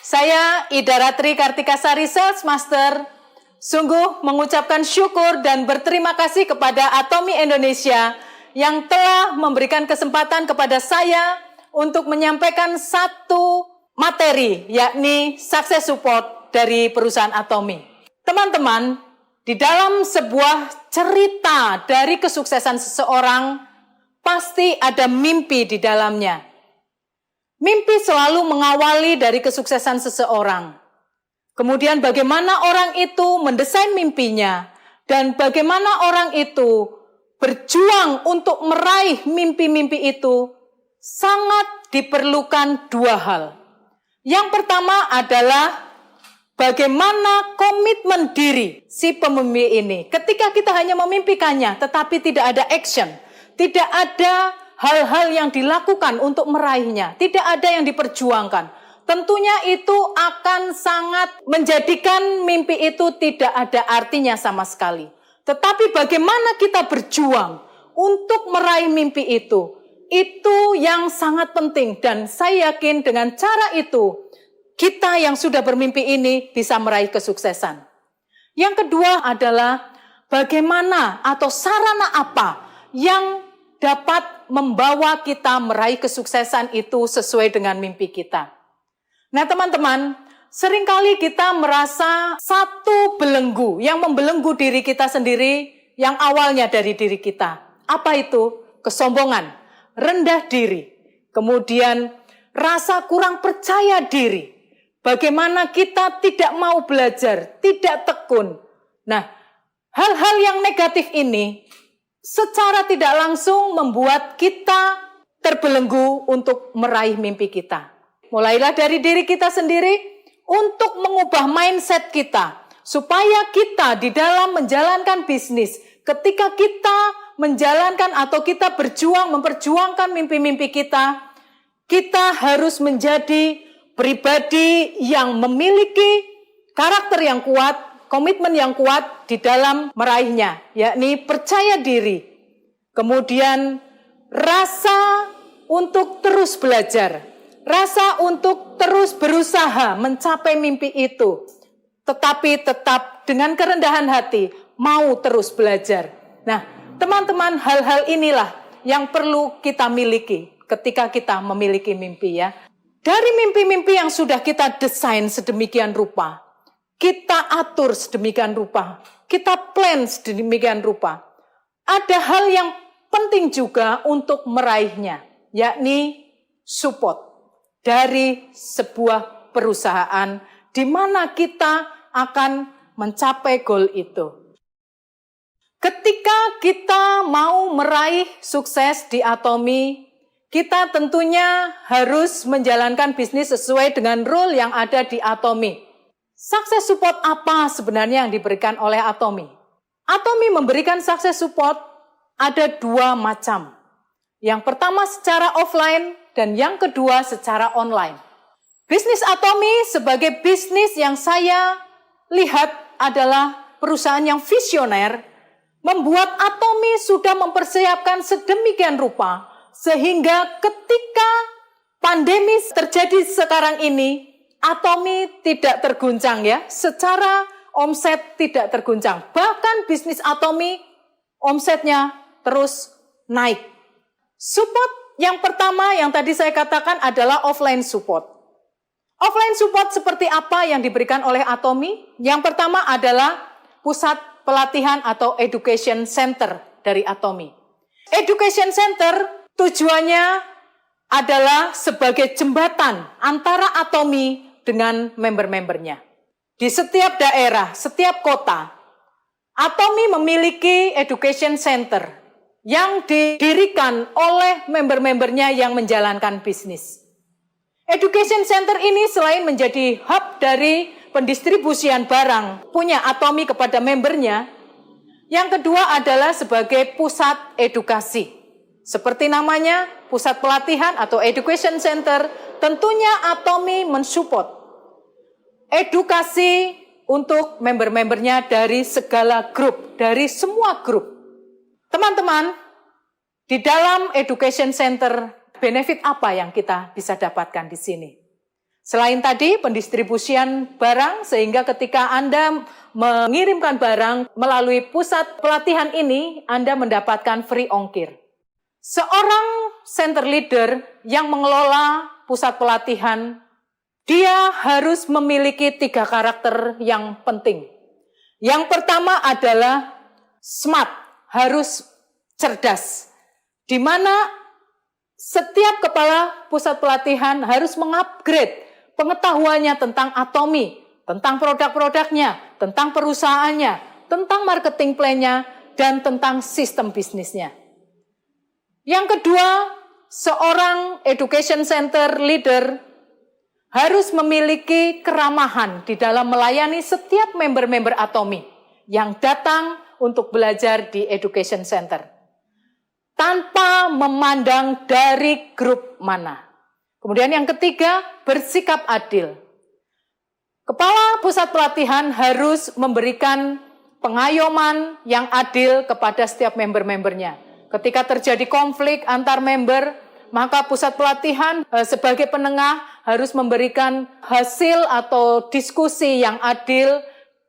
Saya Ida Ratri Kartikasari Sales Master, sungguh mengucapkan syukur dan berterima kasih kepada Atomi Indonesia yang telah memberikan kesempatan kepada saya untuk menyampaikan satu materi, yakni Success Support dari perusahaan Atomi. Teman-teman, di dalam sebuah cerita dari kesuksesan seseorang, pasti ada mimpi di dalamnya. Mimpi selalu mengawali dari kesuksesan seseorang. Kemudian bagaimana orang itu mendesain mimpinya dan bagaimana orang itu berjuang untuk meraih mimpi-mimpi itu sangat diperlukan dua hal. Yang pertama adalah bagaimana komitmen diri si pemimpi ini. Ketika kita hanya memimpikannya tetapi tidak ada action, tidak ada hal-hal yang dilakukan untuk meraihnya, tidak ada yang diperjuangkan. Tentunya itu akan sangat menjadikan mimpi itu tidak ada artinya sama sekali. Tetapi bagaimana kita berjuang untuk meraih mimpi itu yang sangat penting. Dan saya yakin dengan cara itu, kita yang sudah bermimpi ini bisa meraih kesuksesan. Yang kedua adalah bagaimana atau sarana apa yang dapat membawa kita meraih kesuksesan itu sesuai dengan mimpi kita. Nah teman-teman, seringkali kita merasa satu belenggu yang membelenggu diri kita sendiri yang awalnya dari diri kita. Apa itu? Kesombongan, rendah diri, kemudian rasa kurang percaya diri. Bagaimana kita tidak mau belajar, tidak tekun. Nah, hal-hal yang negatif ini secara tidak langsung membuat kita terbelenggu untuk meraih mimpi kita. Mulailah dari diri kita sendiri untuk mengubah mindset kita. Supaya kita di dalam menjalankan bisnis, ketika kita menjalankan atau kita memperjuangkan mimpi-mimpi kita, kita harus menjadi pribadi yang memiliki karakter yang kuat, komitmen yang kuat di dalam meraihnya, yakni percaya diri. Kemudian rasa untuk terus belajar, rasa untuk terus berusaha mencapai mimpi itu, tetapi tetap dengan kerendahan hati mau terus belajar. Nah, teman-teman, hal-hal inilah yang perlu kita miliki ketika kita memiliki mimpi ya. Dari mimpi-mimpi yang sudah kita desain sedemikian rupa, kita atur sedemikian rupa, kita plan sedemikian rupa. Ada hal yang penting juga untuk meraihnya, yakni support dari sebuah perusahaan di mana kita akan mencapai goal itu. Ketika kita mau meraih sukses di Atomi, kita tentunya harus menjalankan bisnis sesuai dengan rule yang ada di Atomi. Success support apa sebenarnya yang diberikan oleh Atomi? Atomi memberikan success support ada dua macam. Yang pertama secara offline dan yang kedua secara online. Bisnis Atomi sebagai bisnis yang saya lihat adalah perusahaan yang visioner, membuat Atomi sudah mempersiapkan sedemikian rupa sehingga ketika pandemi terjadi sekarang ini, Atomi tidak terguncang ya, secara omset tidak terguncang. Bahkan bisnis Atomi omsetnya terus naik. Support yang pertama yang tadi saya katakan adalah offline support. Offline support seperti apa yang diberikan oleh Atomi? Yang pertama adalah pusat pelatihan atau education center dari Atomi. Education center tujuannya adalah sebagai jembatan antara Atomi dengan member-membernya. Di setiap daerah, setiap kota, Atomi memiliki education center yang didirikan oleh member-membernya yang menjalankan bisnis. Education center ini selain menjadi hub dari pendistribusian barang punya Atomi kepada membernya, yang kedua adalah sebagai pusat edukasi. Seperti namanya, pusat pelatihan atau education center, tentunya Atomi mensupport edukasi untuk member-membernya dari segala grup, dari semua grup. Teman-teman, di dalam education center, benefit apa yang kita bisa dapatkan di sini? Selain tadi pendistribusian barang, sehingga ketika Anda mengirimkan barang melalui pusat pelatihan ini, Anda mendapatkan free ongkir. Seorang center leader yang mengelola pusat pelatihan, dia harus memiliki 3 karakter yang penting. Yang pertama adalah smart, harus cerdas, di mana setiap kepala pusat pelatihan harus mengupgrade pengetahuannya tentang Atomi, tentang produk-produknya, tentang perusahaannya, tentang marketing plan-nya, dan tentang sistem bisnisnya. Yang kedua, seorang education center leader harus memiliki keramahan di dalam melayani setiap member-member Atomi yang datang untuk belajar di education center, tanpa memandang dari grup mana. Kemudian yang ketiga, bersikap adil. Kepala pusat pelatihan harus memberikan pengayoman yang adil kepada setiap member-membernya. Ketika terjadi konflik antar member, maka pusat pelatihan sebagai penengah harus memberikan hasil atau diskusi yang adil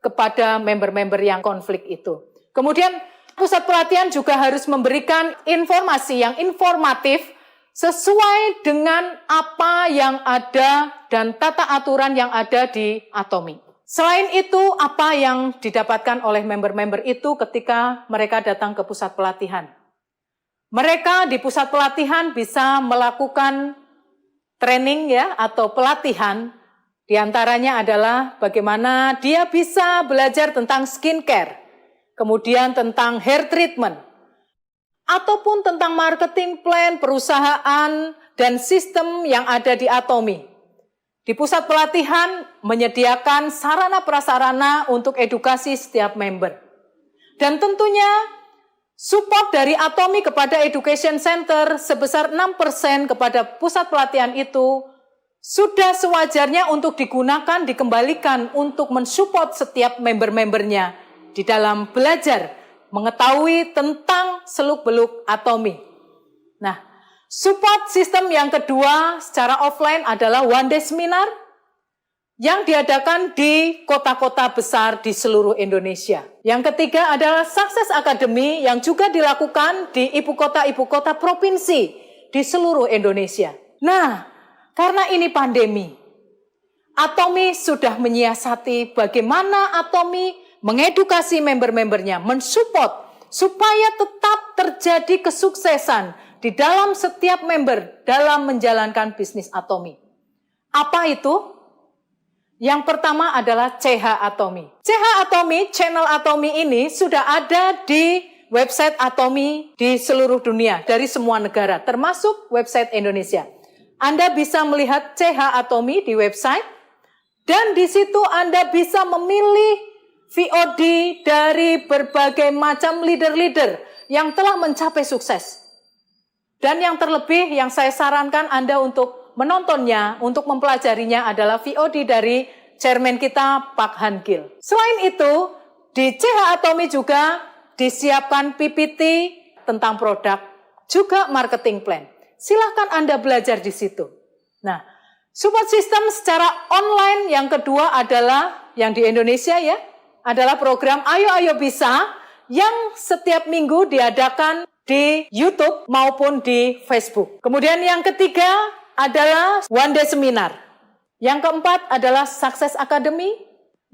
kepada member-member yang konflik itu. Kemudian pusat pelatihan juga harus memberikan informasi yang informatif sesuai dengan apa yang ada dan tata aturan yang ada di Atomi. Selain itu, apa yang didapatkan oleh member-member itu ketika mereka datang ke pusat pelatihan? Mereka di pusat pelatihan bisa melakukan training ya atau pelatihan. Di antaranya adalah bagaimana dia bisa belajar tentang skincare, kemudian tentang hair treatment, ataupun tentang marketing plan perusahaan dan sistem yang ada di Atomi. Di pusat pelatihan menyediakan sarana prasarana untuk edukasi setiap member. Dan tentunya support dari Atomi kepada Education Center sebesar 6% kepada pusat pelatihan itu sudah sewajarnya untuk digunakan, dikembalikan untuk mensupport setiap member-membernya di dalam belajar mengetahui tentang seluk-beluk Atomi. Nah, support sistem yang kedua secara offline adalah one day seminar yang diadakan di kota-kota besar di seluruh Indonesia. Yang ketiga adalah Success Academy yang juga dilakukan di ibu kota provinsi di seluruh Indonesia. Nah, karena ini pandemi, Atomi sudah menyiasati bagaimana Atomi mengedukasi member-membernya, mensupport supaya tetap terjadi kesuksesan di dalam setiap member dalam menjalankan bisnis Atomi. Apa itu? Yang pertama adalah CH Atomi. CH Atomi, channel Atomi ini sudah ada di website Atomi di seluruh dunia, dari semua negara, termasuk website Indonesia. Anda bisa melihat CH Atomi di website, dan di situ Anda bisa memilih VOD dari berbagai macam leader-leader yang telah mencapai sukses. Dan yang terlebih yang saya sarankan Anda untuk menontonnya, untuk mempelajarinya adalah VOD dari chairman kita Pak Han Gil. Selain itu, di CH Atomi juga disiapkan PPT tentang produk, juga marketing plan. Silahkan Anda belajar di situ. Nah, support system secara online yang kedua adalah yang di Indonesia ya, adalah program Ayo Ayo Bisa yang setiap minggu diadakan di YouTube maupun di Facebook. Kemudian yang ketiga adalah One Day Seminar. Yang keempat adalah Success Academy.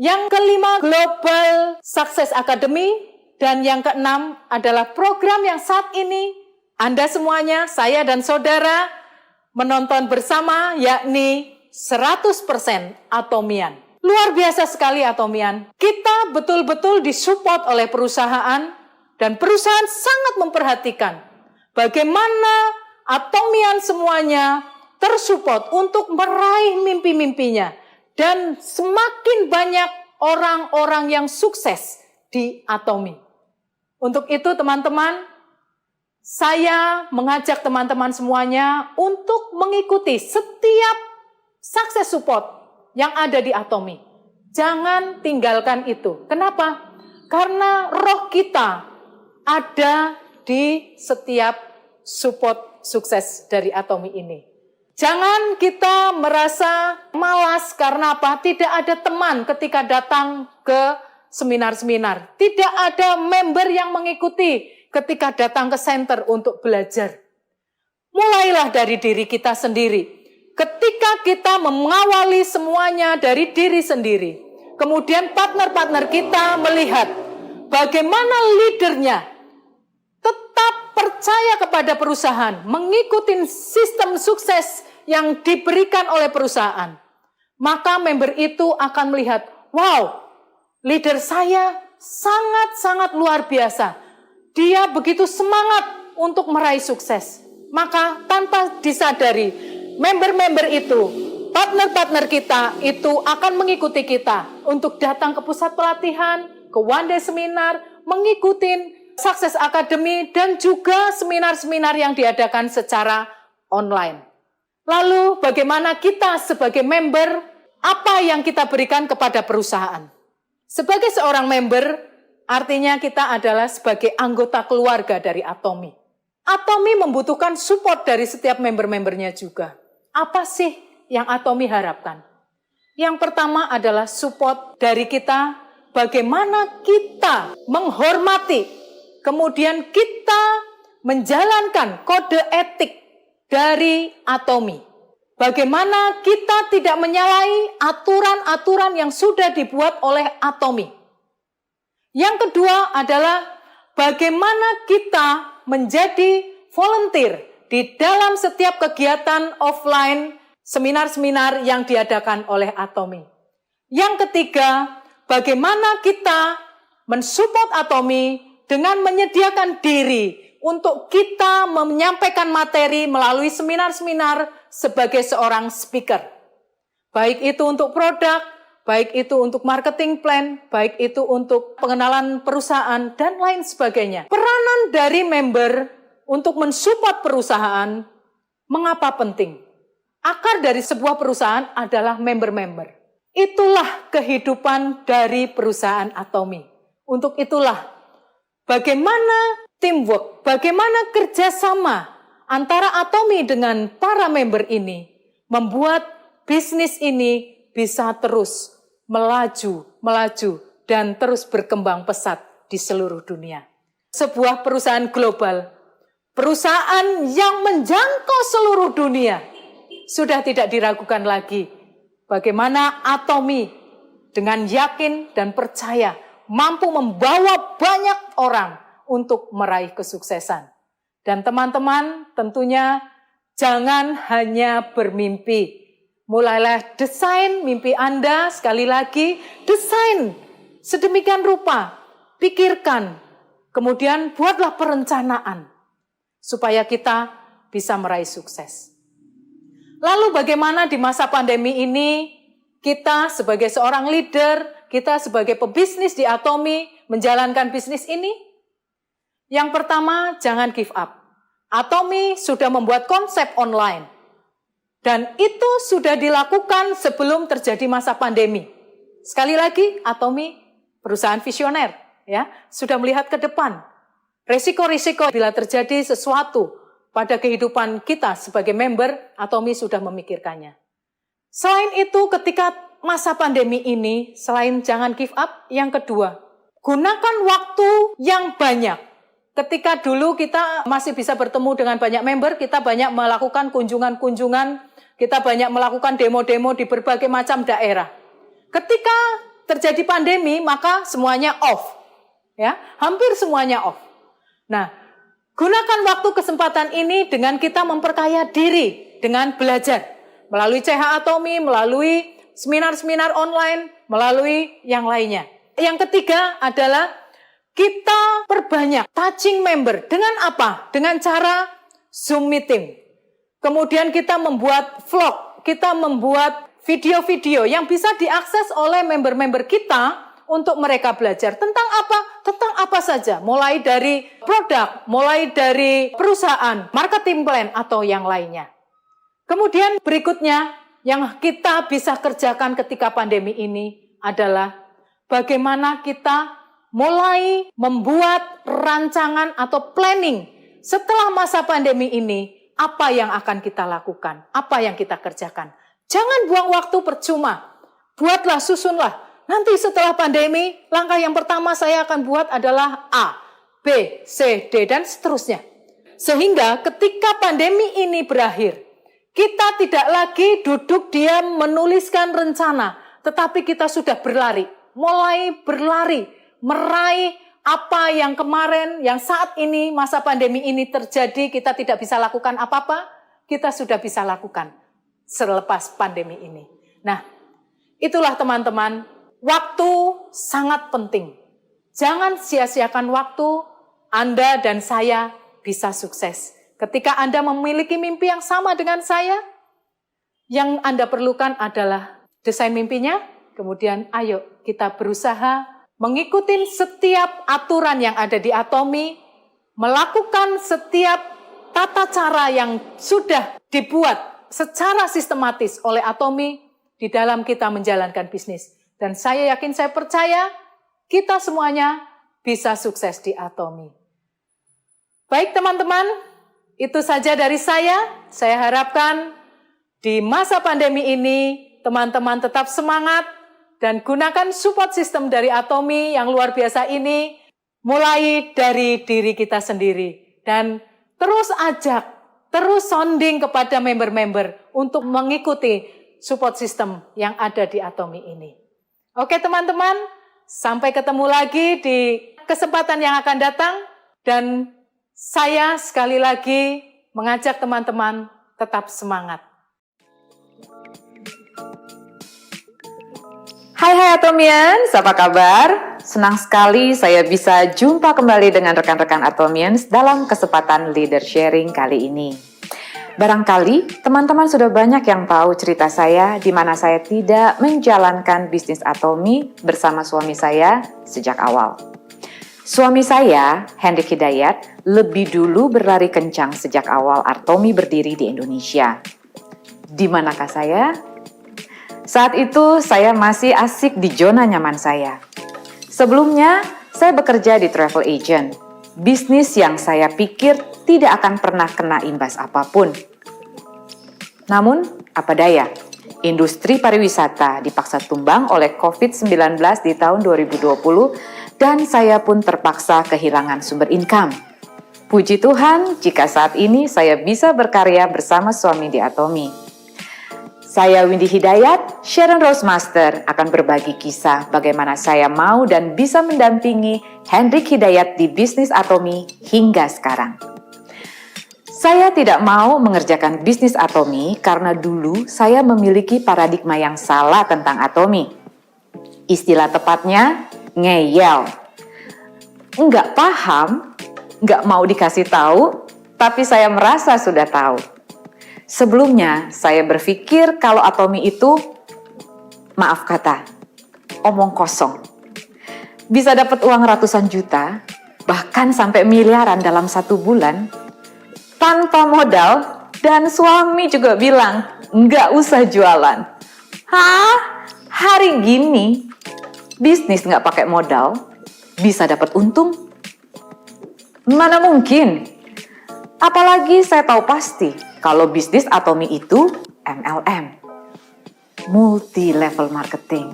Yang kelima Global Success Academy. Dan yang keenam adalah program yang saat ini Anda semuanya, saya dan saudara menonton bersama, yakni 100% Atomian. Luar biasa sekali Atomian. Kita betul-betul disupport oleh perusahaan dan perusahaan sangat memperhatikan bagaimana Atomian semuanya tersupport untuk meraih mimpi-mimpinya dan semakin banyak orang-orang yang sukses di Atomi. Untuk itu teman-teman, saya mengajak teman-teman semuanya untuk mengikuti setiap success support yang ada di Atomi. Jangan tinggalkan itu. Kenapa? Karena roh kita ada di setiap support sukses dari Atomi ini. Jangan kita merasa malas karena apa? Tidak ada teman ketika datang ke seminar-seminar. Tidak ada member yang mengikuti ketika datang ke center untuk belajar. Mulailah dari diri kita sendiri. Ketika kita mengawali semuanya dari diri sendiri, kemudian partner-partner kita melihat bagaimana leadernya tetap percaya kepada perusahaan, mengikuti sistem sukses yang diberikan oleh perusahaan, maka member itu akan melihat, wow, leader saya sangat-sangat luar biasa. Dia begitu semangat untuk meraih sukses. Maka tanpa disadari, member-member itu, partner-partner kita itu akan mengikuti kita untuk datang ke pusat pelatihan, ke one day seminar, mengikuti Success Academy, dan juga seminar-seminar yang diadakan secara online. Lalu bagaimana kita sebagai member, apa yang kita berikan kepada perusahaan? Sebagai seorang member, artinya kita adalah sebagai anggota keluarga dari Atomi. Atomi membutuhkan support dari setiap member-membernya juga. Apa sih yang Atomi harapkan? Yang pertama adalah support dari kita, bagaimana kita menghormati, kemudian kita menjalankan kode etik dari Atomi. Bagaimana kita tidak menyalahi aturan-aturan yang sudah dibuat oleh Atomi. Yang kedua adalah bagaimana kita menjadi volunteer di dalam setiap kegiatan offline, seminar-seminar yang diadakan oleh Atomi. Yang ketiga, bagaimana kita mensupport Atomi dengan menyediakan diri untuk kita menyampaikan materi melalui seminar-seminar sebagai seorang speaker. Baik itu untuk produk, baik itu untuk marketing plan, baik itu untuk pengenalan perusahaan, dan lain sebagainya. Peranan dari member untuk mensupport perusahaan, mengapa penting? Akar dari sebuah perusahaan adalah member-member. Itulah kehidupan dari perusahaan Atomi. Untuk itulah, bagaimana teamwork, bagaimana kerjasama antara Atomi dengan para member ini, membuat bisnis ini bisa terus melaju, dan terus berkembang pesat di seluruh dunia. Sebuah perusahaan global, perusahaan yang menjangkau seluruh dunia, sudah tidak diragukan lagi bagaimana Atomi dengan yakin dan percaya mampu membawa banyak orang untuk meraih kesuksesan. Dan teman-teman tentunya jangan hanya bermimpi. Mulailah desain mimpi Anda, sekali lagi, desain sedemikian rupa, pikirkan, kemudian buatlah perencanaan, supaya kita bisa meraih sukses. Lalu bagaimana di masa pandemi ini, kita sebagai seorang leader, kita sebagai pebisnis di Atomi, menjalankan bisnis ini? Yang pertama, jangan give up. Atomi sudah membuat konsep online. Dan itu sudah dilakukan sebelum terjadi masa pandemi. Sekali lagi, Atomi perusahaan visioner, ya, sudah melihat ke depan. Risiko-risiko bila terjadi sesuatu pada kehidupan kita sebagai member, Atomi sudah memikirkannya. Selain itu, ketika masa pandemi ini, selain jangan give up, yang kedua, gunakan waktu yang banyak. Ketika dulu kita masih bisa bertemu dengan banyak member, kita banyak melakukan kunjungan-kunjungan, kita banyak melakukan demo-demo di berbagai macam daerah. Ketika terjadi pandemi, maka semuanya off. Ya, hampir semuanya off. Nah, gunakan waktu kesempatan ini dengan kita memperkaya diri dengan belajar melalui CH Atomi, melalui seminar-seminar online, melalui yang lainnya. Yang ketiga adalah kita perbanyak touching member. Dengan apa? Dengan cara Zoom meeting. Kemudian kita membuat vlog, kita membuat video-video yang bisa diakses oleh member-member kita untuk mereka belajar. Tentang apa? Tentang apa saja. Mulai dari produk, mulai dari perusahaan, marketing plan, atau yang lainnya. Kemudian berikutnya yang kita bisa kerjakan ketika pandemi ini adalah bagaimana kita mulai membuat rancangan atau planning setelah masa pandemi ini, apa yang akan kita lakukan, apa yang kita kerjakan. Jangan buang waktu percuma. Buatlah, susunlah. Nanti setelah pandemi, langkah yang pertama saya akan buat adalah A, B, C, D, dan seterusnya. Sehingga ketika pandemi ini berakhir, kita tidak lagi duduk diam menuliskan rencana, tetapi kita sudah berlari, mulai berlari, meraih apa yang kemarin, yang saat ini, masa pandemi ini terjadi, kita tidak bisa lakukan apa-apa, kita sudah bisa lakukan selepas pandemi ini. Nah, itulah teman-teman, waktu sangat penting. Jangan sia-siakan waktu, Anda dan saya bisa sukses. Ketika Anda memiliki mimpi yang sama dengan saya, yang Anda perlukan adalah desain mimpinya, kemudian ayo kita berusaha mengikuti setiap aturan yang ada di Atomi, melakukan setiap tata cara yang sudah dibuat secara sistematis oleh Atomi di dalam kita menjalankan bisnis. Dan saya yakin, saya percaya kita semuanya bisa sukses di Atomi. Baik teman-teman, itu saja dari saya. Saya harapkan di masa pandemi ini teman-teman tetap semangat dan gunakan support system dari Atomi yang luar biasa ini, mulai dari diri kita sendiri. Dan terus ajak, terus sounding kepada member-member untuk mengikuti support system yang ada di Atomi ini. Oke teman-teman, sampai ketemu lagi di kesempatan yang akan datang. Dan saya sekali lagi mengajak teman-teman tetap semangat. Hai Atomians, apa kabar? Senang sekali saya bisa jumpa kembali dengan rekan-rekan Atomians dalam kesempatan Leader Sharing kali ini. Barangkali teman-teman sudah banyak yang tahu cerita saya di mana saya tidak menjalankan bisnis Atomi bersama suami saya sejak awal. Suami saya, Hendrik Hidayat, lebih dulu berlari kencang sejak awal Atomi berdiri di Indonesia. Di manakah saya? Saat itu saya masih asik di zona nyaman saya. Sebelumnya, saya bekerja di travel agent, bisnis yang saya pikir tidak akan pernah kena imbas apapun. Namun, apa daya, industri pariwisata dipaksa tumbang oleh COVID-19 di tahun 2020 dan saya pun terpaksa kehilangan sumber income. Puji Tuhan, jika saat ini saya bisa berkarya bersama suami di Atomi. Saya Windy Hidayat, Sharon Rose Master akan berbagi kisah bagaimana saya mau dan bisa mendampingi Hendrik Hidayat di bisnis Atomi hingga sekarang. Saya tidak mau mengerjakan bisnis Atomi karena dulu saya memiliki paradigma yang salah tentang Atomi. Istilah tepatnya, ngeyel. Nggak paham, nggak mau dikasih tahu, tapi saya merasa sudah tahu. Sebelumnya, saya berpikir kalau Atomi itu, maaf kata, omong kosong. Bisa dapat uang ratusan juta, bahkan sampai miliaran dalam 1 bulan, tanpa modal, dan suami juga bilang, nggak usah jualan. Hah? Hari gini, bisnis nggak pakai modal, bisa dapat untung? Mana mungkin? Apalagi saya tahu pasti, kalau bisnis Atomi itu MLM, multi-level marketing.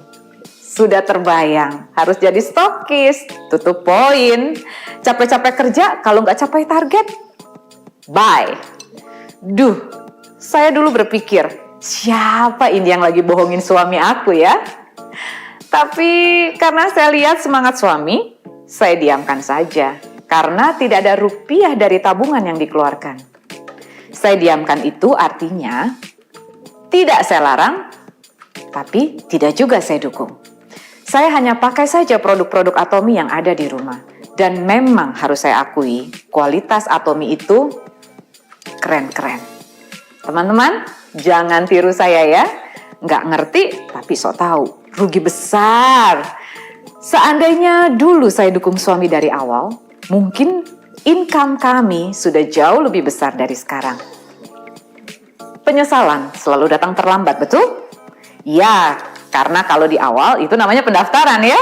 Sudah terbayang, harus jadi stokis, tutup poin, capek-capek kerja, kalau nggak capai target, bye. Duh, saya dulu berpikir, siapa ini yang lagi bohongin suami aku ya? Tapi karena saya lihat semangat suami, saya diamkan saja, karena tidak ada rupiah dari tabungan yang dikeluarkan. Saya diamkan itu artinya tidak saya larang, tapi tidak juga saya dukung. Saya hanya pakai saja produk-produk Atomi yang ada di rumah. Dan memang harus saya akui, kualitas Atomi itu keren-keren. Teman-teman, jangan tiru saya ya. Nggak ngerti, tapi sok tahu. Rugi besar. Seandainya dulu saya dukung suami dari awal, mungkin income kami sudah jauh lebih besar dari sekarang. Penyesalan selalu datang terlambat, betul? Ya, karena kalau di awal itu namanya pendaftaran ya.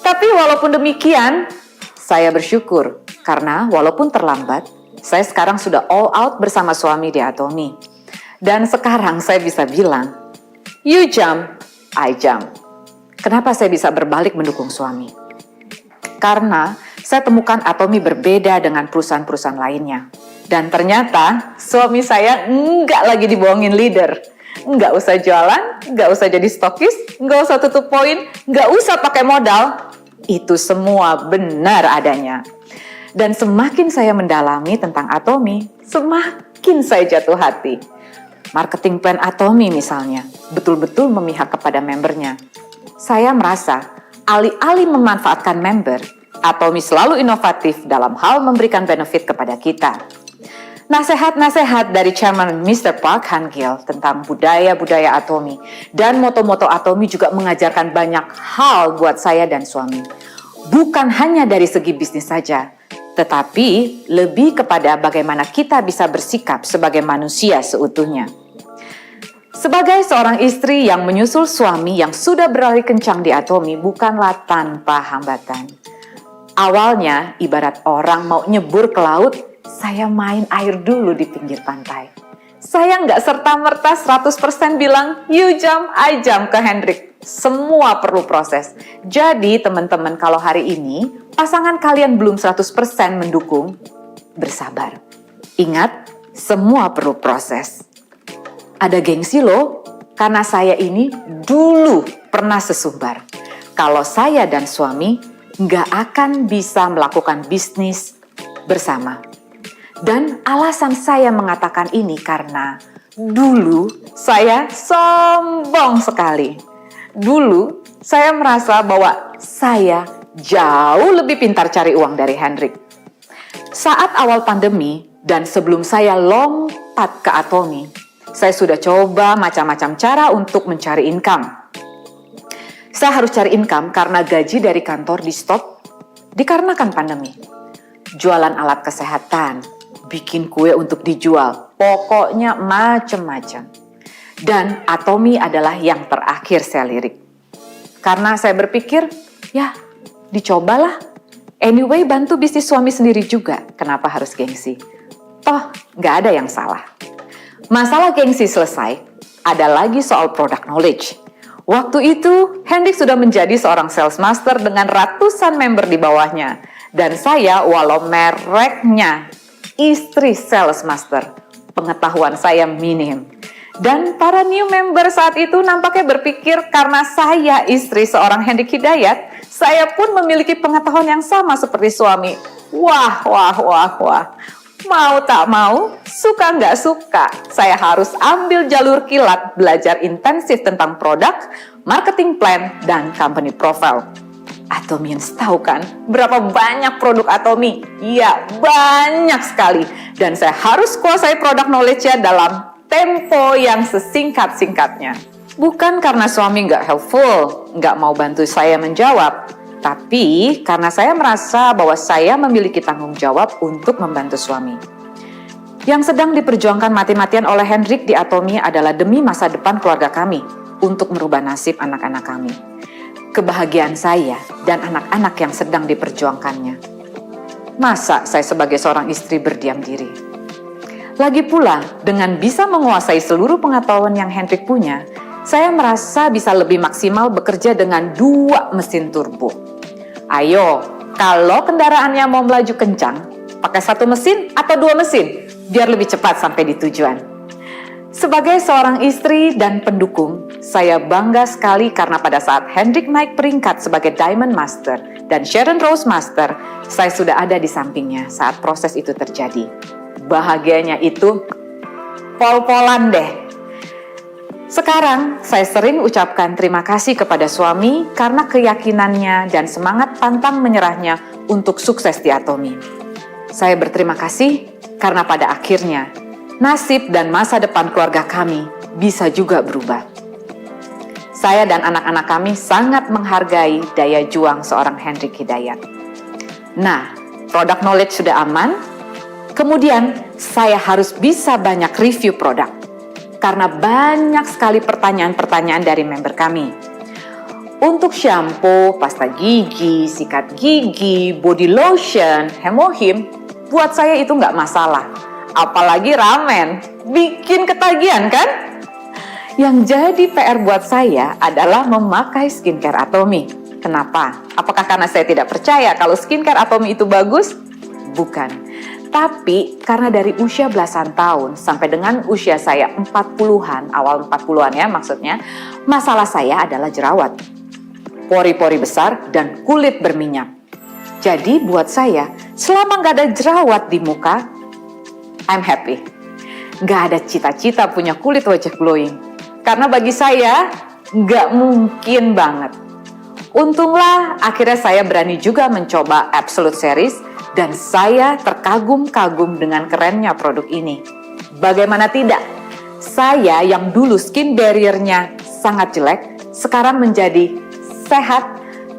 Tapi walaupun demikian, saya bersyukur karena walaupun terlambat, Saya sekarang sudah all out bersama suami di Atomy. Dan sekarang saya bisa bilang, you jump, I jump. Kenapa saya bisa berbalik mendukung suami? Karena saya temukan Atomy berbeda dengan perusahaan-perusahaan lainnya. Dan ternyata suami saya nggak lagi dibohongin leader. Nggak usah jualan, nggak usah jadi stokis, nggak usah tutup poin, nggak usah pakai modal. Itu semua benar adanya. Dan semakin saya mendalami tentang Atomy, semakin saya jatuh hati. Marketing plan Atomy misalnya, betul-betul memihak kepada membernya. Saya merasa, alih-alih memanfaatkan member, Atomy selalu inovatif dalam hal memberikan benefit kepada kita. Nasihat-nasihat dari Chairman Mr. Park Han-gil tentang budaya-budaya Atomy dan moto-moto Atomy juga mengajarkan banyak hal buat saya dan suami. Bukan hanya dari segi bisnis saja, tetapi lebih kepada bagaimana kita bisa bersikap sebagai manusia seutuhnya. Sebagai seorang istri yang menyusul suami yang sudah berlari kencang di Atomy bukanlah tanpa hambatan. Awalnya, ibarat orang mau nyebur ke laut, saya main air dulu di pinggir pantai. Saya nggak serta-merta 100% bilang, you jump, I jump ke Hendrik. Semua perlu proses. Jadi teman-teman, kalau hari ini pasangan kalian belum 100% mendukung, bersabar. Ingat, semua perlu proses. Ada gengsi loh, karena saya ini dulu pernah sesumbar. Kalau saya dan suami nggak akan bisa melakukan bisnis bersama. Dan alasan saya mengatakan ini karena dulu saya sombong sekali. Dulu saya merasa bahwa saya jauh lebih pintar cari uang dari Hendrik. Saat awal pandemi dan sebelum saya lompat ke Atomy, saya sudah coba macam-macam cara untuk mencari income. Saya harus cari income karena gaji dari kantor di stop dikarenakan pandemi. Jualan alat kesehatan, bikin kue untuk dijual, pokoknya macam-macam. Dan Atomy adalah yang terakhir saya lirik. Karena saya berpikir, ya dicobalah. Anyway, bantu bisnis suami sendiri juga, kenapa harus gengsi? Toh, nggak ada yang salah. Masalah gengsi selesai, ada lagi soal product knowledge. Waktu itu, Hendrik sudah menjadi seorang sales master dengan ratusan member di bawahnya. Dan saya, walau mereknya istri sales master, pengetahuan saya minim. Dan para new member saat itu nampaknya berpikir karena saya istri seorang Hendrik Hidayat, saya pun memiliki pengetahuan yang sama seperti suami. Wah. Mau tak mau, suka nggak suka, saya harus ambil jalur kilat belajar intensif tentang produk, marketing plan, dan company profile. Atomians tahu kan berapa banyak produk Atomy? Ya, banyak sekali. Dan saya harus kuasai product knowledge-nya dalam tempo yang sesingkat-singkatnya. Bukan karena suami nggak helpful, nggak mau bantu saya menjawab, tapi karena saya merasa bahwa saya memiliki tanggung jawab untuk membantu suami. Yang sedang diperjuangkan mati-matian oleh Hendrik di Atomy adalah demi masa depan keluarga kami, untuk merubah nasib anak-anak kami. Kebahagiaan saya dan anak-anak yang sedang diperjuangkannya. Masa saya sebagai seorang istri berdiam diri? Lagi pula, dengan bisa menguasai seluruh pengetahuan yang Hendrik punya, saya merasa bisa lebih maksimal bekerja dengan 2 mesin turbo. Ayo, kalau kendaraannya mau melaju kencang, pakai 1 mesin atau 2 mesin, biar lebih cepat sampai di tujuan. Sebagai seorang istri dan pendukung, saya bangga sekali karena pada saat Hendrik naik peringkat sebagai Diamond Master dan Sharon Rose Master, saya sudah ada di sampingnya saat proses itu terjadi. Bahagianya itu pol-polan deh. Sekarang saya sering ucapkan terima kasih kepada suami karena keyakinannya dan semangat pantang menyerahnya untuk sukses di Atomy. Saya berterima kasih karena pada akhirnya nasib dan masa depan keluarga kami bisa juga berubah. Saya dan anak-anak kami sangat menghargai daya juang seorang Hendrik Hidayat. Nah, product knowledge sudah aman. Kemudian, saya harus bisa banyak review produk. Karena banyak sekali pertanyaan-pertanyaan dari member kami. Untuk shampoo, pasta gigi, sikat gigi, body lotion, hemohim, buat saya itu nggak masalah. Apalagi ramen, bikin ketagihan kan? Yang jadi PR buat saya adalah memakai skincare Atomy. Kenapa? Apakah karena saya tidak percaya kalau skincare Atomy itu bagus? Bukan. Tapi karena dari usia belasan tahun sampai dengan usia saya 40-an, awal 40-an ya maksudnya, masalah saya adalah jerawat. Pori-pori besar dan kulit berminyak. Jadi buat saya, selama nggak ada jerawat di muka, I'm happy. Nggak ada cita-cita punya kulit wajah glowing. Karena bagi saya, nggak mungkin banget. Untunglah akhirnya saya berani juga mencoba Absolute Series dan saya terkagum-kagum dengan kerennya produk ini. Bagaimana tidak? Saya yang dulu skin barrier-nya sangat jelek, sekarang menjadi sehat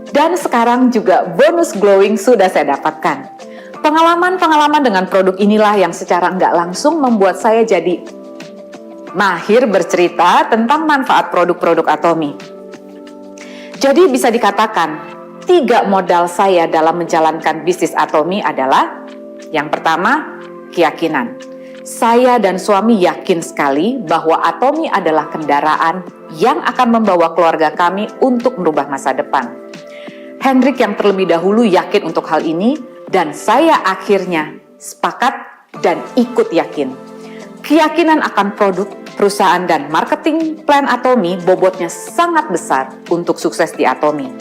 dan sekarang juga bonus glowing sudah saya dapatkan. Pengalaman-pengalaman dengan produk inilah yang secara nggak langsung membuat saya jadi mahir bercerita tentang manfaat produk-produk Atomy. Jadi bisa dikatakan, 3 modal saya dalam menjalankan bisnis Atomy adalah yang pertama, keyakinan. Saya dan suami yakin sekali bahwa Atomy adalah kendaraan yang akan membawa keluarga kami untuk merubah masa depan. Hendrik yang terlebih dahulu yakin untuk hal ini dan saya akhirnya sepakat dan ikut yakin. Keyakinan akan produk, perusahaan dan marketing plan Atomy bobotnya sangat besar untuk sukses di Atomy.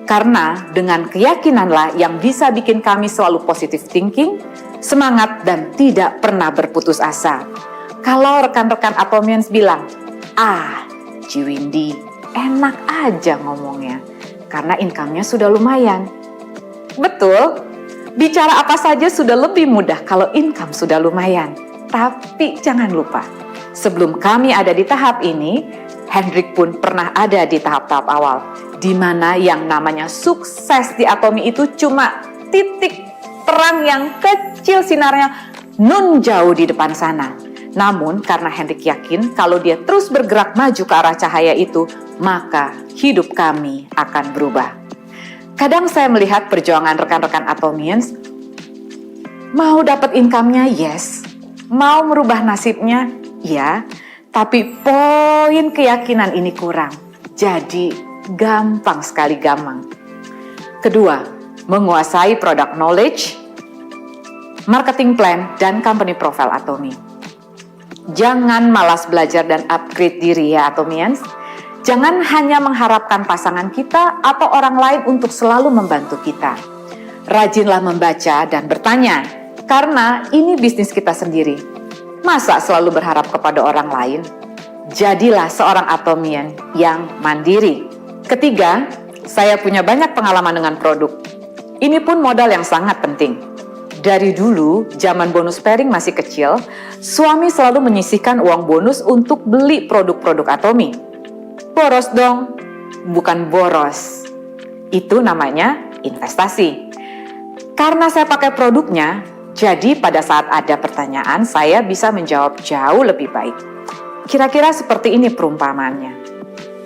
Karena dengan keyakinanlah yang bisa bikin kami selalu positive thinking, semangat dan tidak pernah berputus asa. Kalau rekan-rekan Atomians bilang, Ci Windy enak aja ngomongnya, karena income-nya sudah lumayan. Betul, bicara apa saja sudah lebih mudah kalau income sudah lumayan. Tapi jangan lupa, sebelum kami ada di tahap ini, Hendrik pun pernah ada di tahap-tahap awal, di mana yang namanya sukses di Atomy itu cuma titik terang yang kecil sinarnya nun jauh di depan sana. Namun karena Hendrik yakin kalau dia terus bergerak maju ke arah cahaya itu, maka hidup kami akan berubah. Kadang saya melihat perjuangan rekan-rekan Atomians, mau dapat income-nya yes, mau merubah nasibnya ya, tapi poin keyakinan ini kurang. Jadi gampang sekali gampang. Kedua, menguasai product knowledge, marketing plan, dan company profile Atomy. Jangan malas belajar dan upgrade diri ya Atomians. Jangan hanya mengharapkan pasangan kita atau orang lain untuk selalu membantu kita. Rajinlah membaca dan bertanya, karena ini bisnis kita sendiri. Masa selalu berharap kepada orang lain? Jadilah seorang Atomian yang mandiri. Ketiga, saya punya banyak pengalaman dengan produk. Ini pun modal yang sangat penting. Dari dulu, zaman bonus pairing masih kecil, suami selalu menyisihkan uang bonus untuk beli produk-produk Atomy. Boros dong, bukan boros. Itu namanya investasi. Karena saya pakai produknya, jadi pada saat ada pertanyaan, saya bisa menjawab jauh lebih baik. Kira-kira seperti ini perumpamaannya.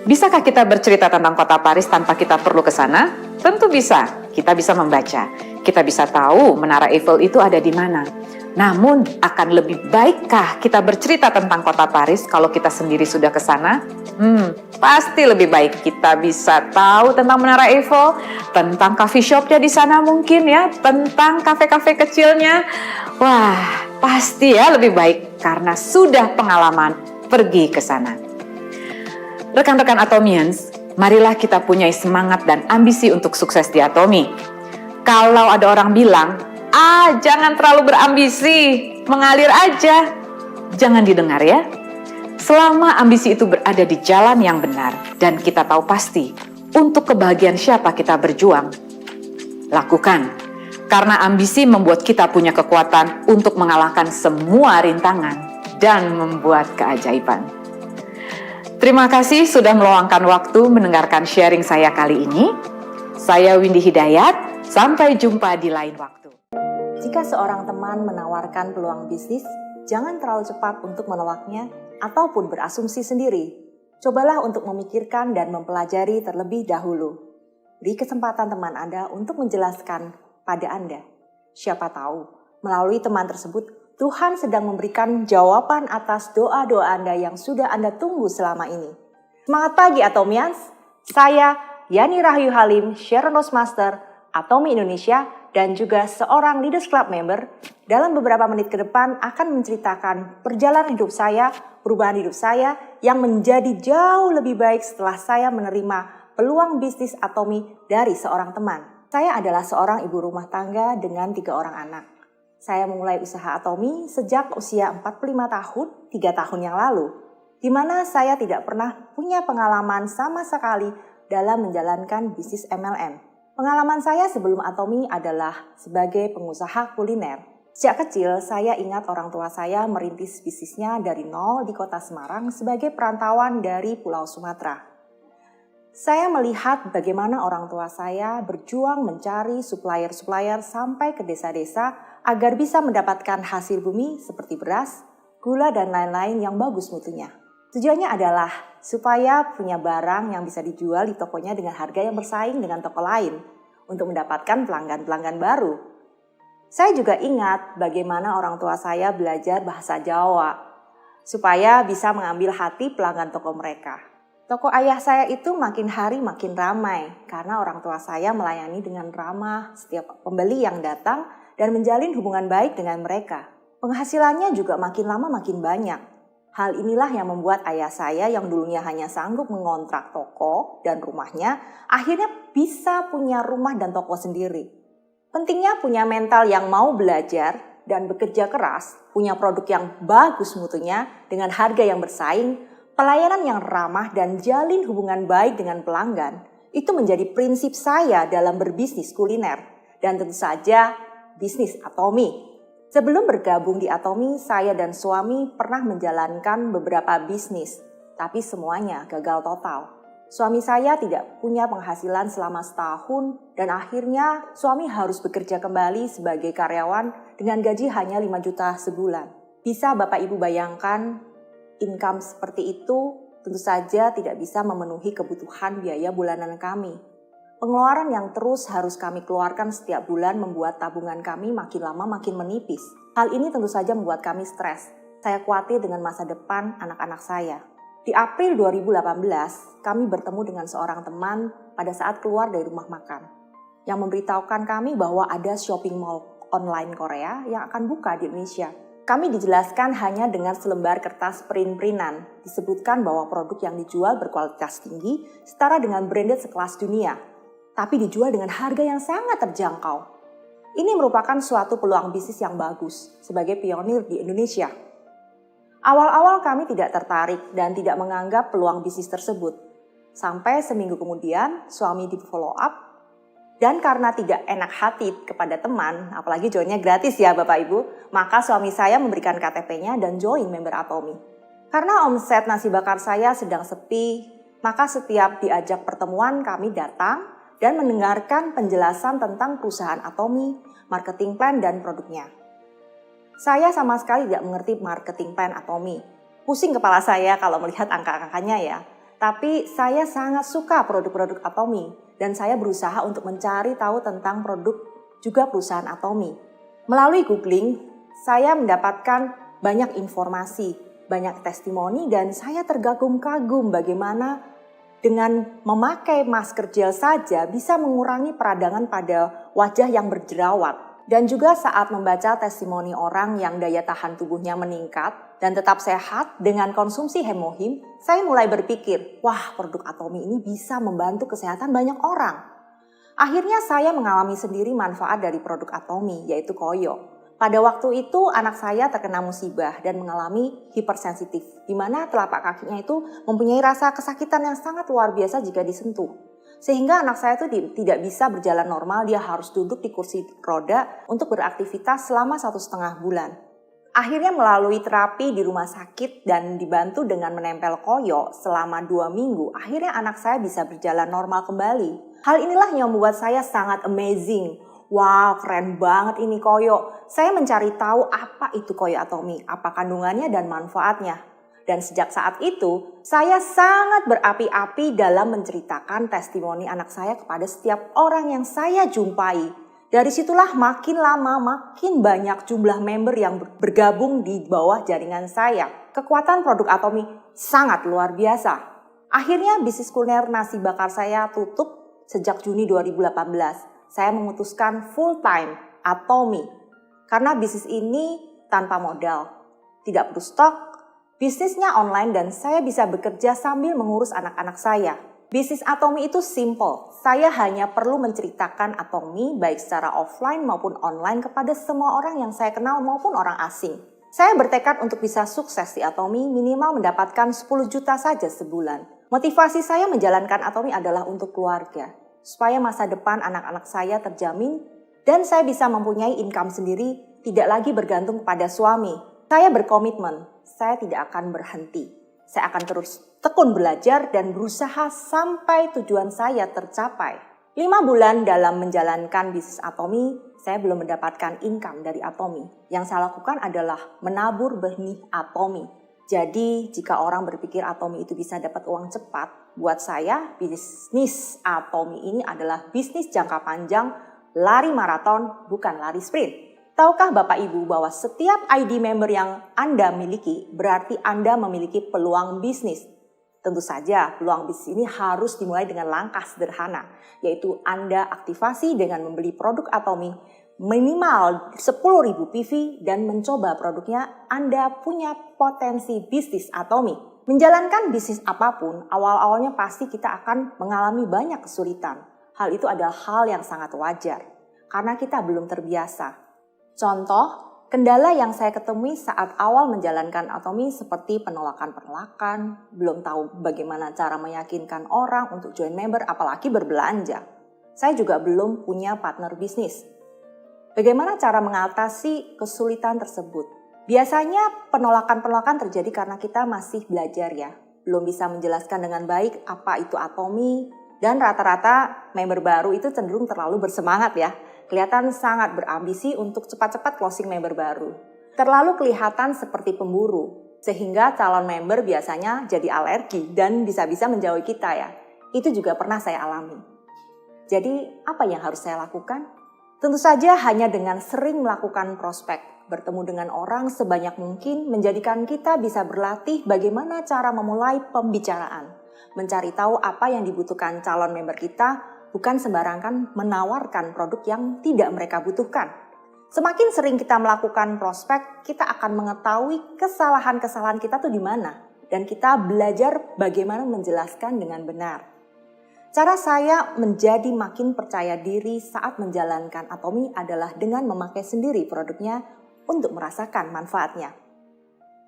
Bisakah kita bercerita tentang kota Paris tanpa kita perlu ke sana? Tentu bisa. Kita bisa membaca. Kita bisa tahu Menara Eiffel itu ada di mana. Namun, akan lebih baikkah kita bercerita tentang kota Paris kalau kita sendiri sudah ke sana? Pasti lebih baik. Kita bisa tahu tentang Menara Eiffel, tentang coffee shopnya di sana mungkin ya, tentang kafe-kafe kecilnya. Wah, pasti ya lebih baik karena sudah pengalaman pergi ke sana. Rekan-rekan Atomians, marilah kita punya semangat dan ambisi untuk sukses di Atomy. Kalau ada orang bilang, jangan terlalu berambisi, mengalir aja. Jangan didengar ya. Selama ambisi itu berada di jalan yang benar dan kita tahu pasti untuk kebahagiaan siapa kita berjuang, lakukan. Karena ambisi membuat kita punya kekuatan untuk mengalahkan semua rintangan dan membuat keajaiban. Terima kasih sudah meluangkan waktu mendengarkan sharing saya kali ini. Saya Windy Hidayat, sampai jumpa di lain waktu. Jika seorang teman menawarkan peluang bisnis, jangan terlalu cepat untuk menolaknya ataupun berasumsi sendiri. Cobalah untuk memikirkan dan mempelajari terlebih dahulu. Beri kesempatan teman Anda untuk menjelaskan pada Anda. Siapa tahu Melalui teman tersebut, Tuhan sedang memberikan jawaban atas doa-doa Anda yang sudah Anda tunggu selama ini. Semangat pagi Atomians! Saya Yani Rahayu Halim, Shareholders Master Atomi Indonesia dan juga seorang Leaders Club member. Dalam beberapa menit ke depan akan menceritakan perjalanan hidup saya, perubahan hidup saya yang menjadi jauh lebih baik setelah saya menerima peluang bisnis Atomi dari seorang teman. Saya adalah seorang ibu rumah tangga dengan 3 orang anak. Saya memulai usaha Atomi sejak usia 45 tahun, 3 tahun yang lalu, di mana saya tidak pernah punya pengalaman sama sekali dalam menjalankan bisnis MLM. Pengalaman saya sebelum Atomi adalah sebagai pengusaha kuliner. Sejak kecil, saya ingat orang tua saya merintis bisnisnya dari nol di kota Semarang sebagai perantauan dari Pulau Sumatera. Saya melihat bagaimana orang tua saya berjuang mencari supplier-supplier sampai ke desa-desa agar bisa mendapatkan hasil bumi seperti beras, gula, dan lain-lain yang bagus mutunya. Tujuannya adalah supaya punya barang yang bisa dijual di tokonya dengan harga yang bersaing dengan toko lain untuk mendapatkan pelanggan-pelanggan baru. Saya juga ingat bagaimana orang tua saya belajar bahasa Jawa supaya bisa mengambil hati pelanggan toko mereka. Toko ayah saya itu makin hari makin ramai karena orang tua saya melayani dengan ramah setiap pembeli yang datang dan menjalin hubungan baik dengan mereka. Penghasilannya juga makin lama makin banyak. Hal inilah yang membuat ayah saya yang dulunya hanya sanggup mengontrak toko dan rumahnya, akhirnya bisa punya rumah dan toko sendiri. Pentingnya punya mental yang mau belajar dan bekerja keras, punya produk yang bagus mutunya dengan harga yang bersaing, pelayanan yang ramah dan jalin hubungan baik dengan pelanggan, itu menjadi prinsip saya dalam berbisnis kuliner dan tentu saja bisnis Atomi. Sebelum bergabung di Atomi, saya dan suami pernah menjalankan beberapa bisnis, tapi semuanya gagal total. Suami saya tidak punya penghasilan selama setahun dan akhirnya suami harus bekerja kembali sebagai karyawan dengan gaji hanya 5 juta sebulan. Bisa Bapak Ibu bayangkan, income seperti itu tentu saja tidak bisa memenuhi kebutuhan biaya bulanan kami. Pengeluaran yang terus harus kami keluarkan setiap bulan membuat tabungan kami makin lama makin menipis. Hal ini tentu saja membuat kami stres. Saya khawatir dengan masa depan anak-anak saya. Di April 2018, kami bertemu dengan seorang teman pada saat keluar dari rumah makan yang memberitahukan kami bahwa ada shopping mall online Korea yang akan buka di Indonesia. Kami dijelaskan hanya dengan selembar kertas print-printan. Disebutkan bahwa produk yang dijual berkualitas tinggi setara dengan branded sekelas dunia, tapi dijual dengan harga yang sangat terjangkau. Ini merupakan suatu peluang bisnis yang bagus sebagai pionir di Indonesia. Awal-awal kami tidak tertarik dan tidak menganggap peluang bisnis tersebut. Sampai seminggu kemudian suami di follow up, dan karena tidak enak hati kepada teman, apalagi joinnya gratis ya Bapak Ibu, maka suami saya memberikan KTP-nya dan join member Atomi. Karena omset nasi bakar saya sedang sepi, maka setiap diajak pertemuan kami datang dan mendengarkan penjelasan tentang perusahaan Atomi, marketing plan, dan produknya. Saya sama sekali tidak mengerti marketing plan Atomi. Pusing kepala saya kalau melihat angka-angkanya ya. Tapi saya sangat suka produk-produk Atomi dan saya berusaha untuk mencari tahu tentang produk juga perusahaan Atomi. Melalui googling, saya mendapatkan banyak informasi, banyak testimoni dan saya terkagum-kagum bagaimana dengan memakai masker gel saja bisa mengurangi peradangan pada wajah yang berjerawat. Dan juga saat membaca testimoni orang yang daya tahan tubuhnya meningkat dan tetap sehat dengan konsumsi hemohim, saya mulai berpikir, wah produk Atomi ini bisa membantu kesehatan banyak orang. Akhirnya saya mengalami sendiri manfaat dari produk Atomi, yaitu koyo. Pada waktu itu anak saya terkena musibah dan mengalami hipersensitif, di mana telapak kakinya itu mempunyai rasa kesakitan yang sangat luar biasa jika disentuh. Sehingga anak saya itu tidak bisa berjalan normal, dia harus duduk di kursi roda untuk beraktivitas selama 1,5 bulan. Akhirnya melalui terapi di rumah sakit dan dibantu dengan menempel koyo selama 2 minggu, akhirnya anak saya bisa berjalan normal kembali. Hal inilah yang membuat saya sangat amazing. Wow, keren banget ini koyo. Saya mencari tahu apa itu koyo Atomi, apa kandungannya dan manfaatnya. Dan sejak saat itu, saya sangat berapi-api dalam menceritakan testimoni anak saya kepada setiap orang yang saya jumpai. Dari situlah makin lama makin banyak jumlah member yang bergabung di bawah jaringan saya. Kekuatan produk Atomi sangat luar biasa. Akhirnya bisnis kuliner nasi bakar saya tutup sejak Juni 2018. Saya memutuskan full time Atomi. Karena bisnis ini tanpa modal, tidak perlu stok, bisnisnya online dan saya bisa bekerja sambil mengurus anak-anak saya. Bisnis Atomi itu simple. Saya hanya perlu menceritakan Atomi baik secara offline maupun online kepada semua orang yang saya kenal maupun orang asing. Saya bertekad untuk bisa sukses di Atomi minimal mendapatkan 10 juta saja sebulan. Motivasi saya menjalankan Atomi adalah untuk keluarga, supaya masa depan anak-anak saya terjamin dan saya bisa mempunyai income sendiri, tidak lagi bergantung kepada suami. Saya berkomitmen, saya tidak akan berhenti. Saya akan terus tekun belajar dan berusaha sampai tujuan saya tercapai. 5 bulan dalam menjalankan bisnis Atomi, saya belum mendapatkan income dari Atomi. Yang saya lakukan adalah menabur benih Atomi. Jadi jika orang berpikir Atomi itu bisa dapat uang cepat, buat saya bisnis Atomi ini adalah bisnis jangka panjang, lari maraton bukan lari sprint. Tahukah Bapak Ibu bahwa setiap ID member yang Anda miliki berarti Anda memiliki peluang bisnis? Tentu saja peluang bisnis ini harus dimulai dengan langkah sederhana, yaitu Anda aktivasi dengan membeli produk Atomi minimal 10.000 PV dan mencoba produknya. Anda punya potensi bisnis Atomi. Menjalankan bisnis apapun, awal-awalnya pasti kita akan mengalami banyak kesulitan. Hal itu adalah hal yang sangat wajar, karena kita belum terbiasa. Contoh, kendala yang saya ketemui saat awal menjalankan Atomi seperti penolakan-penolakan, belum tahu bagaimana cara meyakinkan orang untuk join member, apalagi berbelanja. Saya juga belum punya partner bisnis. Bagaimana cara mengatasi kesulitan tersebut? Biasanya penolakan-penolakan terjadi karena kita masih belajar ya, belum bisa menjelaskan dengan baik apa itu Atomi, dan rata-rata member baru itu cenderung terlalu bersemangat ya. Kelihatan sangat berambisi untuk cepat-cepat closing member baru. Terlalu kelihatan seperti pemburu, sehingga calon member biasanya jadi alergi dan bisa-bisa menjauhi kita ya. Itu juga pernah saya alami. Jadi apa yang harus saya lakukan? Tentu saja hanya dengan sering melakukan prospek, bertemu dengan orang sebanyak mungkin menjadikan kita bisa berlatih bagaimana cara memulai pembicaraan. Mencari tahu apa yang dibutuhkan calon member kita, bukan sembarangan menawarkan produk yang tidak mereka butuhkan. Semakin sering kita melakukan prospek, kita akan mengetahui kesalahan-kesalahan kita tuh di mana. Dan kita belajar bagaimana menjelaskan dengan benar. Cara saya menjadi makin percaya diri saat menjalankan Atomi adalah dengan memakai sendiri produknya untuk merasakan manfaatnya.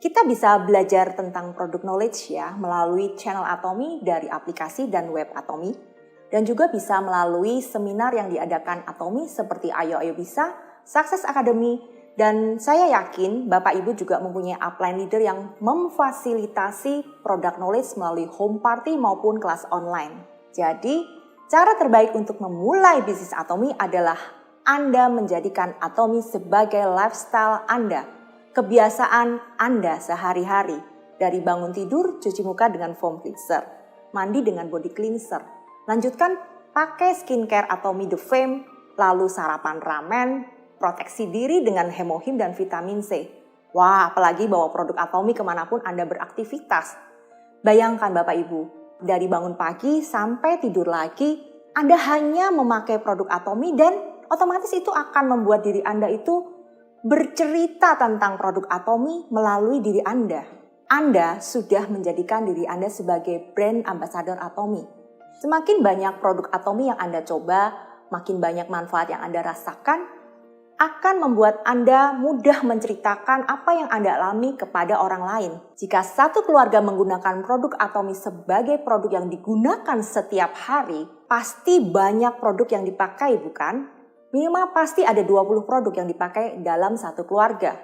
Kita bisa belajar tentang produk knowledge ya melalui channel Atomi dari aplikasi dan web Atomi. Dan juga bisa melalui seminar yang diadakan Atomi seperti Ayo Ayo Bisa, Success Academy, dan saya yakin Bapak Ibu juga mempunyai upline leader yang memfasilitasi produk knowledge melalui home party maupun kelas online. Jadi, cara terbaik untuk memulai bisnis Atomi adalah Anda menjadikan Atomi sebagai lifestyle Anda, kebiasaan Anda sehari-hari, dari bangun tidur cuci muka dengan foam cleanser, mandi dengan body cleanser, lanjutkan pakai skincare Atomi The Fame, lalu sarapan ramen, proteksi diri dengan hemohim dan vitamin C. Wah, apalagi bawa produk Atomi kemanapun Anda beraktivitas. Bayangkan Bapak Ibu, dari bangun pagi sampai tidur lagi, Anda hanya memakai produk Atomi dan otomatis itu akan membuat diri Anda itu bercerita tentang produk Atomi melalui diri Anda. Anda sudah menjadikan diri Anda sebagai brand ambassador Atomi. Semakin banyak produk Atomi yang Anda coba, makin banyak manfaat yang Anda rasakan, akan membuat Anda mudah menceritakan apa yang Anda alami kepada orang lain. Jika satu keluarga menggunakan produk Atomi sebagai produk yang digunakan setiap hari, pasti banyak produk yang dipakai bukan? Minimal pasti ada 20 produk yang dipakai dalam satu keluarga.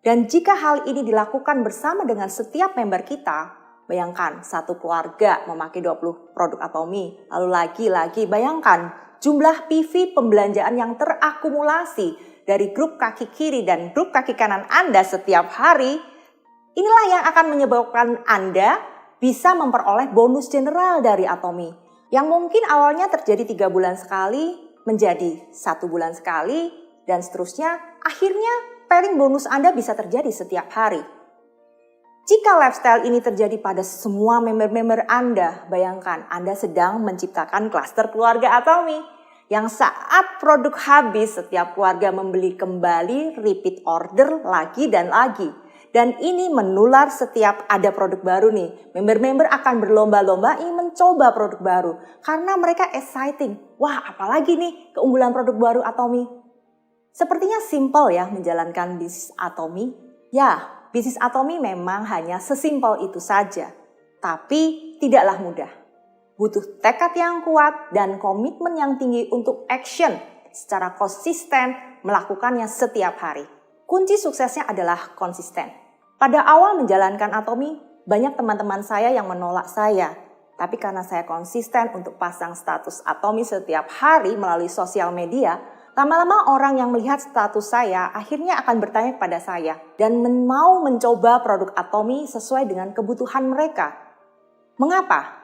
Dan jika hal ini dilakukan bersama dengan setiap member kita, bayangkan satu keluarga memakai 20 produk Atomi. Lalu lagi bayangkan jumlah PV pembelanjaan yang terakumulasi dari grup kaki kiri dan grup kaki kanan Anda setiap hari. Inilah yang akan menyebabkan Anda bisa memperoleh bonus general dari Atomi. Yang mungkin awalnya terjadi 3 bulan sekali, menjadi 1 bulan sekali, dan seterusnya. Akhirnya pairing bonus Anda bisa terjadi setiap hari. Jika lifestyle ini terjadi pada semua member-member Anda, bayangkan Anda sedang menciptakan klaster keluarga Atomi. Yang saat produk habis, setiap keluarga membeli kembali, repeat order lagi dan lagi. Dan ini menular setiap ada produk baru nih. Member-member akan berlomba-lomba ingin mencoba produk baru. Karena mereka exciting. Wah, apalagi nih keunggulan produk baru Atomi. Sepertinya simple ya menjalankan bisnis Atomi. Ya, bisnis Atomi memang hanya sesimpel itu saja. Tapi tidaklah mudah. Butuh tekad yang kuat dan komitmen yang tinggi untuk action secara konsisten melakukannya setiap hari. Kunci suksesnya adalah konsisten. Pada awal menjalankan Atomi, banyak teman-teman saya yang menolak saya. Tapi karena saya konsisten untuk pasang status Atomi setiap hari melalui sosial media, lama-lama orang yang melihat status saya akhirnya akan bertanya kepada saya dan mau mencoba produk Atomi sesuai dengan kebutuhan mereka. Mengapa?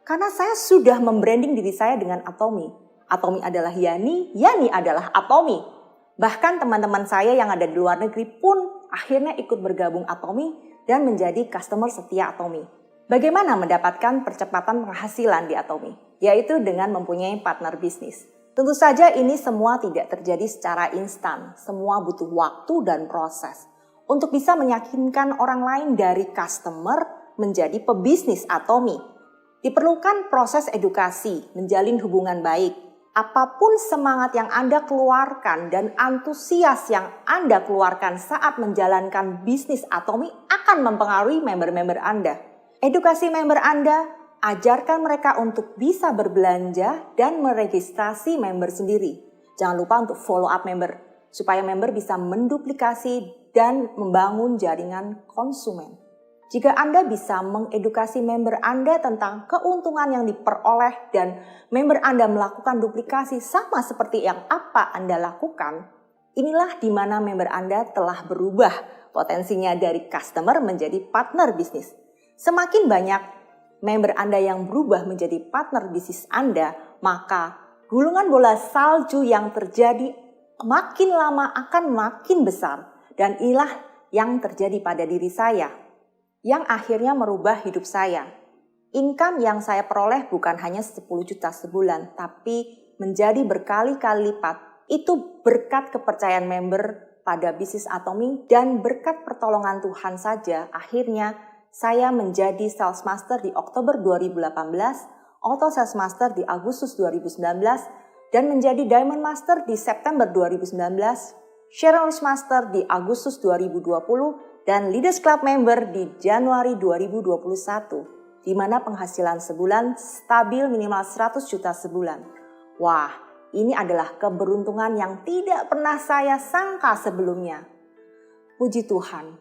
Karena saya sudah membranding diri saya dengan Atomi. Atomi adalah Yani, Yani adalah Atomi. Bahkan teman-teman saya yang ada di luar negeri pun akhirnya ikut bergabung Atomi dan menjadi customer setia Atomi. Bagaimana mendapatkan percepatan penghasilan di Atomi? Yaitu dengan mempunyai partner bisnis. Tentu saja ini semua tidak terjadi secara instan. Semua butuh waktu dan proses. Untuk bisa meyakinkan orang lain dari customer menjadi pebisnis Atomi. Diperlukan proses edukasi, menjalin hubungan baik. Apapun semangat yang Anda keluarkan dan antusias yang Anda keluarkan saat menjalankan bisnis Atomi akan mempengaruhi member-member Anda. Edukasi member Anda, ajarkan mereka untuk bisa berbelanja dan meregistrasi member sendiri. Jangan lupa untuk follow up member, supaya member bisa menduplikasi dan membangun jaringan konsumen. Jika Anda bisa mengedukasi member Anda tentang keuntungan yang diperoleh dan member Anda melakukan duplikasi sama seperti yang apa Anda lakukan, inilah di mana member Anda telah berubah potensinya dari customer menjadi partner bisnis. Semakin banyak member Anda yang berubah menjadi partner bisnis Anda, maka gulungan bola salju yang terjadi makin lama akan makin besar. Dan inilah yang terjadi pada diri saya, yang akhirnya merubah hidup saya. Income yang saya peroleh bukan hanya 10 juta sebulan, tapi menjadi berkali-kali lipat. Itu berkat kepercayaan member pada bisnis Atomi dan berkat pertolongan Tuhan saja. Akhirnya saya menjadi Sales Master di Oktober 2018, Auto Sales Master di Agustus 2019, dan menjadi Diamond Master di September 2019, Shareholders Master di Agustus 2020, dan Leaders Club Member di Januari 2021, di mana penghasilan sebulan stabil minimal 100 juta sebulan. Wah, ini adalah keberuntungan yang tidak pernah saya sangka sebelumnya. Puji Tuhan,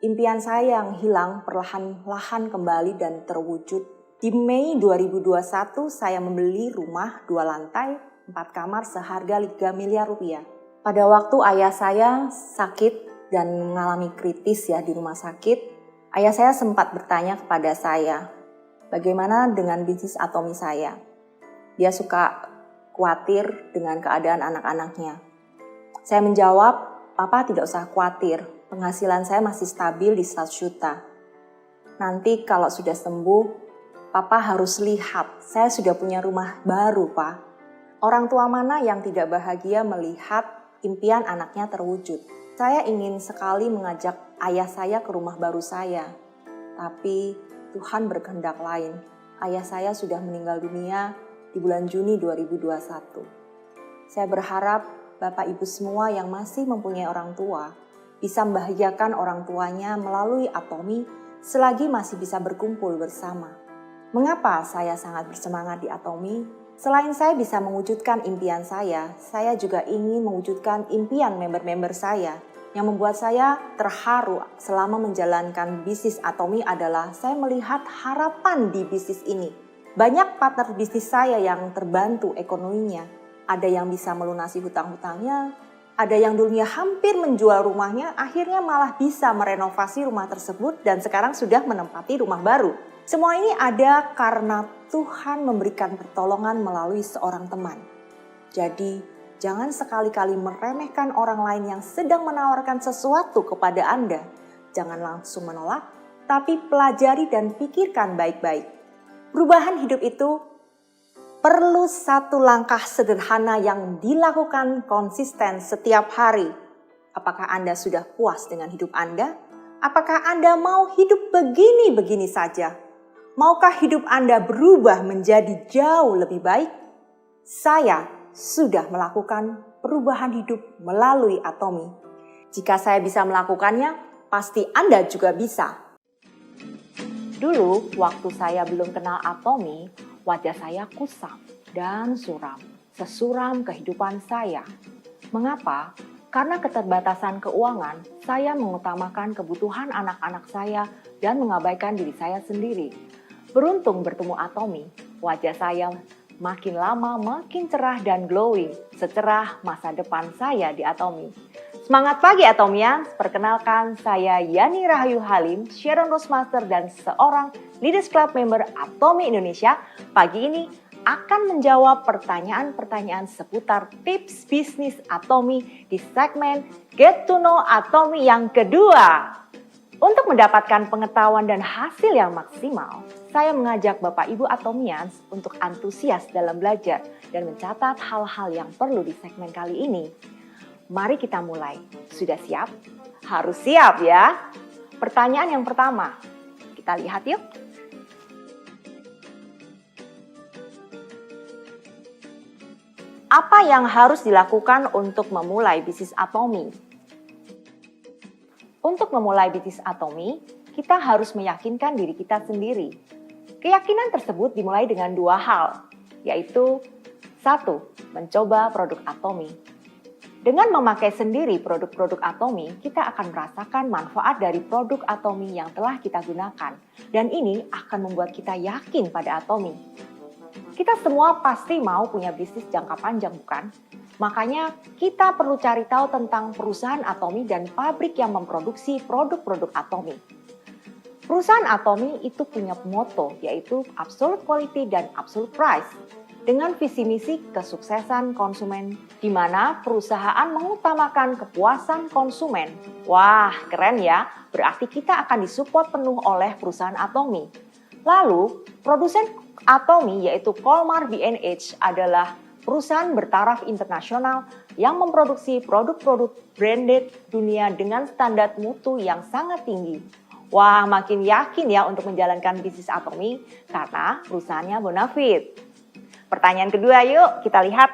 impian saya yang hilang perlahan-lahan kembali dan terwujud. Di Mei 2021, saya membeli rumah 2 lantai, 4 kamar seharga 3 miliar rupiah. Pada waktu ayah saya sakit dan mengalami kritis ya di rumah sakit, ayah saya sempat bertanya kepada saya, bagaimana dengan bisnis Atomi saya? Dia suka khawatir dengan keadaan anak-anaknya. Saya menjawab, Papa tidak usah khawatir, penghasilan saya masih stabil di 100 juta. Nanti kalau sudah sembuh, Papa harus lihat, saya sudah punya rumah baru, Pak. Orang tua mana yang tidak bahagia melihat impian anaknya terwujud? Saya ingin sekali mengajak ayah saya ke rumah baru saya. Tapi Tuhan berkehendak lain. Ayah saya sudah meninggal dunia di bulan Juni 2021. Saya berharap Bapak Ibu semua yang masih mempunyai orang tua bisa membahagiakan orang tuanya melalui Atomi selagi masih bisa berkumpul bersama. Mengapa saya sangat bersemangat di Atomi? Selain saya bisa mewujudkan impian saya juga ingin mewujudkan impian member-member saya. Yang membuat saya terharu selama menjalankan bisnis Atomi adalah saya melihat harapan di bisnis ini. Banyak partner bisnis saya yang terbantu ekonominya. Ada yang bisa melunasi hutang-hutangnya, ada yang dulunya hampir menjual rumahnya, akhirnya malah bisa merenovasi rumah tersebut dan sekarang sudah menempati rumah baru. Semua ini ada karena Tuhan memberikan pertolongan melalui seorang teman. Jadi, jangan sekali-kali meremehkan orang lain yang sedang menawarkan sesuatu kepada Anda. Jangan langsung menolak, tapi pelajari dan pikirkan baik-baik. Perubahan hidup itu perlu satu langkah sederhana yang dilakukan konsisten setiap hari. Apakah Anda sudah puas dengan hidup Anda? Apakah Anda mau hidup begini-begini saja? Maukah hidup Anda berubah menjadi jauh lebih baik? Saya sudah melakukan perubahan hidup melalui Atomi. Jika saya bisa melakukannya, pasti Anda juga bisa. Dulu, waktu saya belum kenal Atomi, wajah saya kusam dan suram, sesuram kehidupan saya. Mengapa? Karena keterbatasan keuangan, saya mengutamakan kebutuhan anak-anak saya dan mengabaikan diri saya sendiri. Beruntung bertemu Atomi, wajah saya makin lama makin cerah dan glowing, secerah masa depan saya di Atomi. Semangat pagi Atomians, perkenalkan saya Yani Rahayu Halim, Sharon Rosemaster dan seorang Leaders Club member Atomi Indonesia. Pagi ini akan menjawab pertanyaan-pertanyaan seputar tips bisnis Atomi di segmen Get to Know Atomi yang kedua. Untuk mendapatkan pengetahuan dan hasil yang maksimal, saya mengajak Bapak Ibu Atomians untuk antusias dalam belajar dan mencatat hal-hal yang perlu di segmen kali ini. Mari kita mulai. Sudah siap? Harus siap ya. Pertanyaan yang pertama, kita lihat yuk. Apa yang harus dilakukan untuk memulai bisnis Atomi? Untuk memulai bisnis Atomi, kita harus meyakinkan diri kita sendiri. Keyakinan tersebut dimulai dengan dua hal, yaitu 1. Mencoba produk Atomi. Dengan memakai sendiri produk-produk Atomi, kita akan merasakan manfaat dari produk Atomi yang telah kita gunakan. Dan ini akan membuat kita yakin pada Atomi. Kita semua pasti mau punya bisnis jangka panjang, bukan? Makanya kita perlu cari tahu tentang perusahaan Atomi dan pabrik yang memproduksi produk-produk Atomi. Perusahaan Atomi itu punya motto, yaitu Absolute Quality dan Absolute Price. Dengan visi misi kesuksesan konsumen, di mana perusahaan mengutamakan kepuasan konsumen. Wah, keren ya, berarti kita akan disupport penuh oleh perusahaan Atomi. Lalu, produsen Atomi yaitu Colmar B&H adalah perusahaan bertaraf internasional yang memproduksi produk-produk branded dunia dengan standar mutu yang sangat tinggi. Wah, makin yakin ya untuk menjalankan bisnis Atomi karena perusahaannya bonafit. Pertanyaan kedua yuk, kita lihat.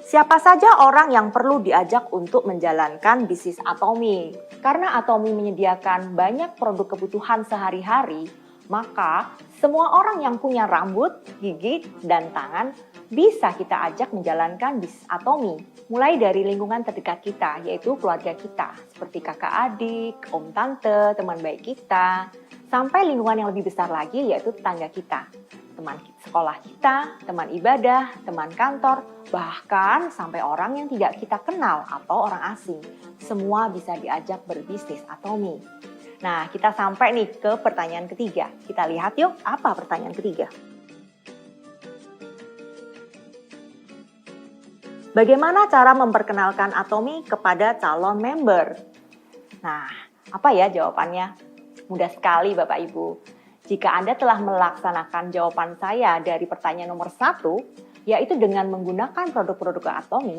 Siapa saja orang yang perlu diajak untuk menjalankan bisnis Atomi? Karena Atomi menyediakan banyak produk kebutuhan sehari-hari, maka semua orang yang punya rambut, gigi, dan tangan bisa kita ajak menjalankan bisnis Atomi. Mulai dari lingkungan terdekat kita, yaitu keluarga kita, seperti kakak adik, om tante, teman baik kita, sampai lingkungan yang lebih besar lagi, yaitu tetangga kita. Teman sekolah kita, teman ibadah, teman kantor, bahkan sampai orang yang tidak kita kenal atau orang asing. Semua bisa diajak berbisnis Atomi. Nah, kita sampai nih ke pertanyaan ketiga. Kita lihat yuk, apa pertanyaan ketiga? Bagaimana cara memperkenalkan Atomi kepada calon member? Nah, apa ya jawabannya? Mudah sekali Bapak Ibu. Jika Anda telah melaksanakan jawaban saya dari pertanyaan nomor 1, yaitu dengan menggunakan produk-produk Atomi,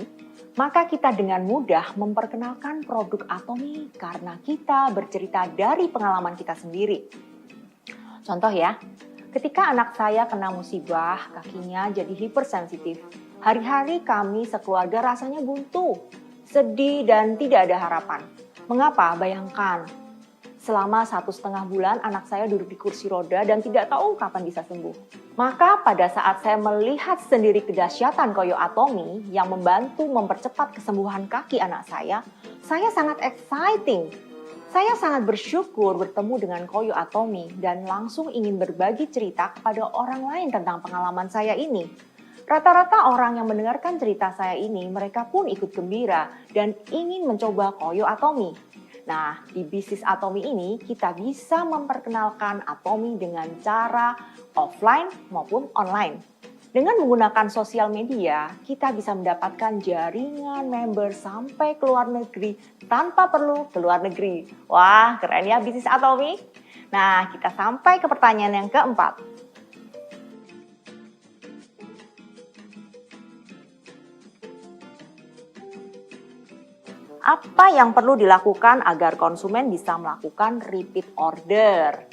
maka kita dengan mudah memperkenalkan produk Atomi karena kita bercerita dari pengalaman kita sendiri. Contoh ya, ketika anak saya kena musibah, kakinya jadi hipersensitif. Hari-hari kami sekeluarga rasanya buntu, sedih dan tidak ada harapan. Mengapa? Bayangkan. Selama 1,5 bulan anak saya duduk di kursi roda dan tidak tahu kapan bisa sembuh. Maka pada saat saya melihat sendiri kedahsyatan Koyo Atomi yang membantu mempercepat kesembuhan kaki anak saya sangat exciting. Saya sangat bersyukur bertemu dengan Koyo Atomi dan langsung ingin berbagi cerita kepada orang lain tentang pengalaman saya ini. Rata-rata orang yang mendengarkan cerita saya ini mereka pun ikut gembira dan ingin mencoba Koyo Atomi. Nah, di bisnis Atomi ini kita bisa memperkenalkan Atomi dengan cara offline maupun online. Dengan menggunakan sosial media, kita bisa mendapatkan jaringan member sampai ke luar negeri tanpa perlu ke luar negeri. Wah, keren ya bisnis Atomi. Nah, kita sampai ke pertanyaan yang keempat. Apa yang perlu dilakukan agar konsumen bisa melakukan repeat order?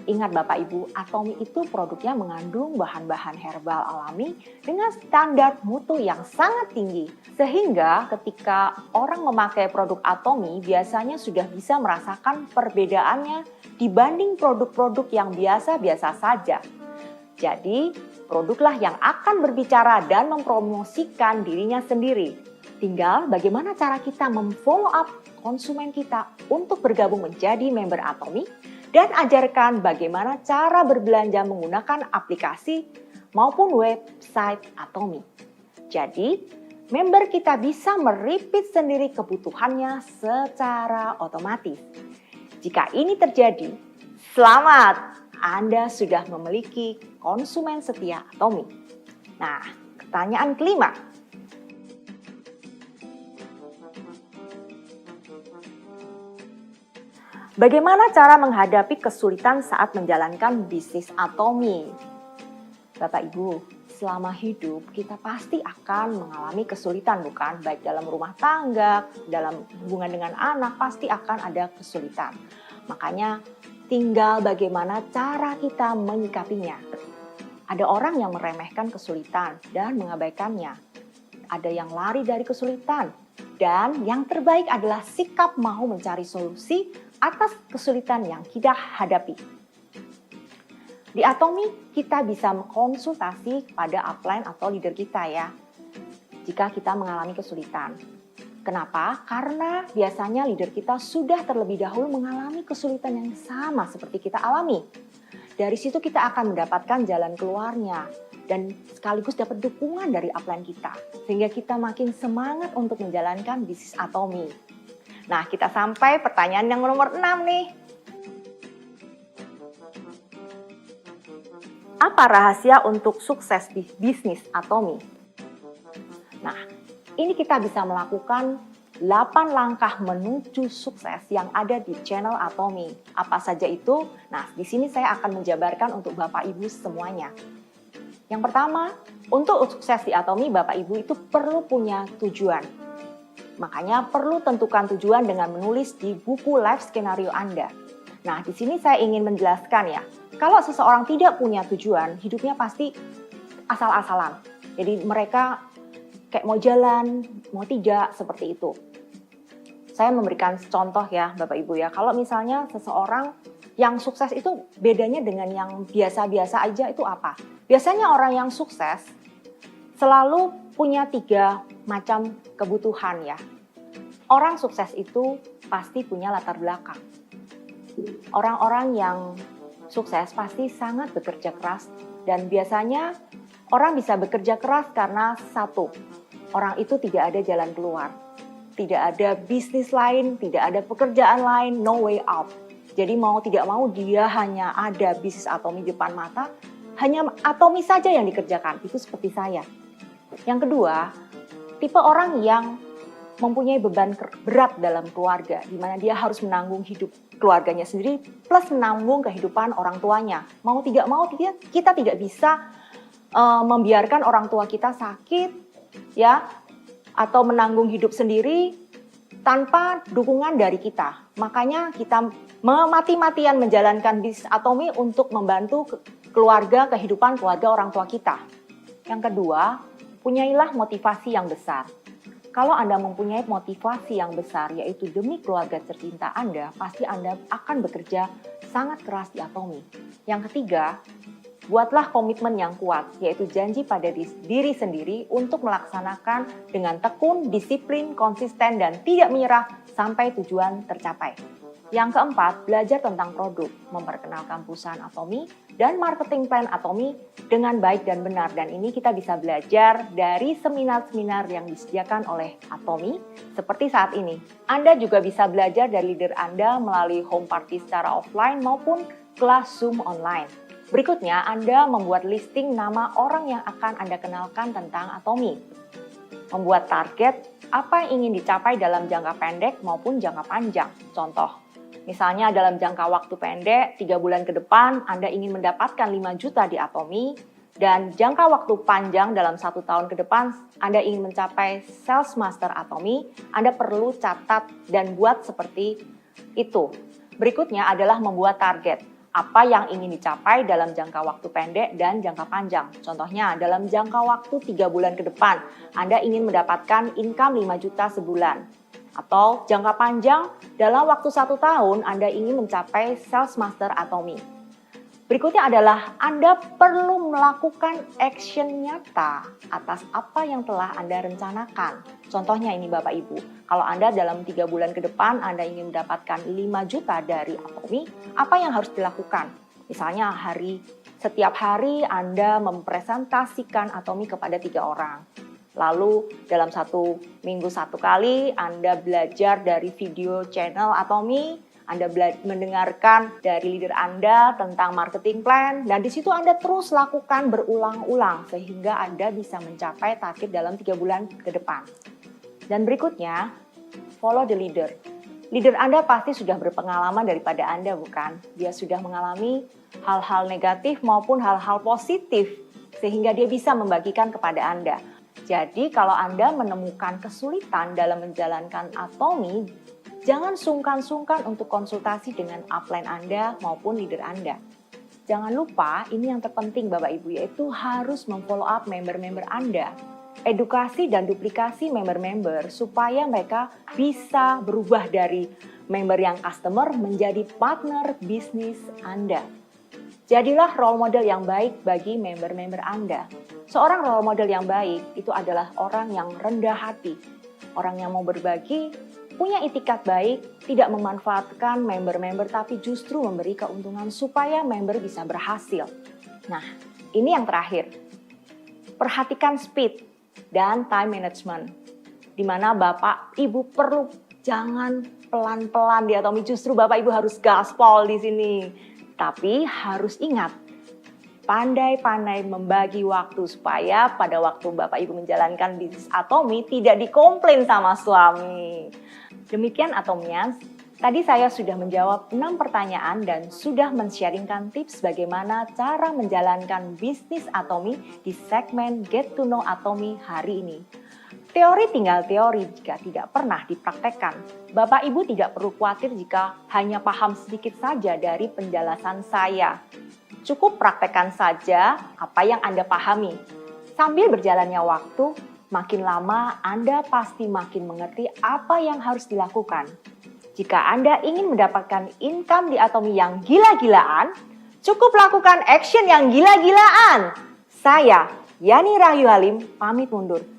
Ingat Bapak Ibu, Atomi itu produknya mengandung bahan-bahan herbal alami dengan standar mutu yang sangat tinggi. Sehingga ketika orang memakai produk Atomi biasanya sudah bisa merasakan perbedaannya dibanding produk-produk yang biasa-biasa saja. Jadi, produklah yang akan berbicara dan mempromosikan dirinya sendiri. Tinggal bagaimana cara kita memfollow up konsumen kita untuk bergabung menjadi member Atomi dan ajarkan bagaimana cara berbelanja menggunakan aplikasi maupun website Atomi. Jadi, member kita bisa merepeat sendiri kebutuhannya secara otomatis. Jika ini terjadi, selamat! Anda sudah memiliki konsumen setia Atomi. Nah, pertanyaan kelima. Bagaimana cara menghadapi kesulitan saat menjalankan bisnis Atomi? Bapak Ibu, selama hidup kita pasti akan mengalami kesulitan bukan? Baik dalam rumah tangga, dalam hubungan dengan anak pasti akan ada kesulitan. Makanya tinggal bagaimana cara kita menyikapinya. Ada orang yang meremehkan kesulitan dan mengabaikannya. Ada yang lari dari kesulitan. Dan yang terbaik adalah sikap mau mencari solusi atas kesulitan yang kita hadapi. Di Atomi, kita bisa konsultasi pada upline atau leader kita ya, jika kita mengalami kesulitan. Kenapa? Karena biasanya leader kita sudah terlebih dahulu mengalami kesulitan yang sama seperti kita alami. Dari situ kita akan mendapatkan jalan keluarnya dan sekaligus dapat dukungan dari upline kita. Sehingga kita makin semangat untuk menjalankan bisnis Atomi. Nah, kita sampai pertanyaan yang nomor 6 nih. Apa rahasia untuk sukses di bisnis Atomi? Nah, ini kita bisa melakukan 8 langkah menuju sukses yang ada di channel Atomi. Apa saja itu? Nah, di sini saya akan menjabarkan untuk Bapak Ibu semuanya. Yang pertama, untuk sukses di Atomi, Bapak Ibu itu perlu punya tujuan. Makanya perlu tentukan tujuan dengan menulis di buku life skenario Anda. Nah, di sini saya ingin menjelaskan ya, kalau seseorang tidak punya tujuan, hidupnya pasti asal-asalan. Jadi mereka kayak mau jalan, mau tidak, seperti itu. Saya memberikan contoh ya Bapak Ibu ya, kalau misalnya seseorang yang sukses itu bedanya dengan yang biasa-biasa aja itu apa? Biasanya orang yang sukses selalu punya 3 macam kebutuhan ya. Orang sukses itu pasti punya latar belakang. Orang-orang yang sukses pasti sangat bekerja keras dan biasanya orang bisa bekerja keras karena satu, orang itu tidak ada jalan keluar. Tidak ada bisnis lain, tidak ada pekerjaan lain, no way out. Jadi mau tidak mau dia hanya ada bisnis Atomi depan mata, hanya Atomi saja yang dikerjakan, itu seperti saya. Yang kedua, tipe orang yang mempunyai beban berat dalam keluarga, di mana dia harus menanggung hidup keluarganya sendiri, plus menanggung kehidupan orang tuanya. Mau tidak mau, kita tidak bisa membiarkan orang tua kita sakit, ya, atau menanggung hidup sendiri tanpa dukungan dari kita. Makanya kita mati-matian menjalankan bisnis Atomi untuk membantu kehidupan keluarga orang tua kita. Yang kedua, punyailah motivasi yang besar. Kalau Anda mempunyai motivasi yang besar, yaitu demi keluarga tercinta Anda, pasti Anda akan bekerja sangat keras di Atomi. Yang ketiga, buatlah komitmen yang kuat, yaitu janji pada diri sendiri untuk melaksanakan dengan tekun, disiplin, konsisten, dan tidak menyerah sampai tujuan tercapai. Yang keempat, belajar tentang produk, memperkenalkan perusahaan Atomi dan marketing plan Atomi dengan baik dan benar. Dan ini kita bisa belajar dari seminar-seminar yang disediakan oleh Atomi seperti saat ini. Anda juga bisa belajar dari leader Anda melalui home party secara offline maupun kelas Zoom online. Berikutnya, Anda membuat listing nama orang yang akan Anda kenalkan tentang Atomi. Membuat target apa yang ingin dicapai dalam jangka pendek maupun jangka panjang. Contoh, misalnya dalam jangka waktu pendek, 3 bulan ke depan Anda ingin mendapatkan 5 juta di Atomi, dan jangka waktu panjang dalam 1 tahun ke depan Anda ingin mencapai Sales Master Atomi, Anda perlu catat dan buat seperti itu. Berikutnya adalah membuat target. Apa yang ingin dicapai dalam jangka waktu pendek dan jangka panjang. Contohnya, dalam jangka waktu 3 bulan ke depan, Anda ingin mendapatkan income 5 juta sebulan. Atau jangka panjang, dalam waktu 1 tahun, Anda ingin mencapai Sales Master Atomi. Berikutnya adalah Anda perlu melakukan action nyata atas apa yang telah Anda rencanakan. Contohnya ini Bapak Ibu, kalau Anda dalam 3 bulan ke depan Anda ingin mendapatkan 5 juta dari Atomi, apa yang harus dilakukan? Misalnya setiap hari Anda mempresentasikan Atomi kepada 3 orang. Lalu dalam 1 minggu 1 kali Anda belajar dari video channel Atomi, Anda mendengarkan dari leader Anda tentang marketing plan, dan di situ Anda terus lakukan berulang-ulang sehingga Anda bisa mencapai target dalam 3 bulan ke depan. Dan berikutnya, follow the leader. Leader Anda pasti sudah berpengalaman daripada Anda, bukan? Dia sudah mengalami hal-hal negatif maupun hal-hal positif sehingga dia bisa membagikan kepada Anda. Jadi kalau Anda menemukan kesulitan dalam menjalankan Atomi, jangan sungkan-sungkan untuk konsultasi dengan upline Anda maupun leader Anda. Jangan lupa, ini yang terpenting Bapak Ibu, yaitu harus memfollow up member-member Anda. Edukasi dan duplikasi member-member supaya mereka bisa berubah dari member yang customer menjadi partner bisnis Anda. Jadilah role model yang baik bagi member-member Anda. Seorang role model yang baik itu adalah orang yang rendah hati, orang yang mau berbagi, punya itikat baik, tidak memanfaatkan member-member tapi justru memberi keuntungan supaya member bisa berhasil. Nah, ini yang terakhir. Perhatikan speed dan time management. Di mana Bapak Ibu perlu jangan pelan-pelan di Atomi, justru Bapak Ibu harus gaspol di sini. Tapi harus ingat, pandai-pandai membagi waktu supaya pada waktu Bapak Ibu menjalankan bisnis Atomi tidak dikomplain sama suami. Demikian Atomians, tadi saya sudah menjawab 6 pertanyaan dan sudah men-sharingkan tips bagaimana cara menjalankan bisnis Atomi di segmen Get to Know Atomi hari ini. Teori tinggal teori jika tidak pernah dipraktekkan. Bapak Ibu tidak perlu khawatir jika hanya paham sedikit saja dari penjelasan saya. Cukup praktekkan saja apa yang Anda pahami. Sambil berjalannya waktu, makin lama Anda pasti makin mengerti apa yang harus dilakukan. Jika Anda ingin mendapatkan income di Atomi yang gila-gilaan, cukup lakukan action yang gila-gilaan. Saya, Yani Rahyu Halim, pamit mundur.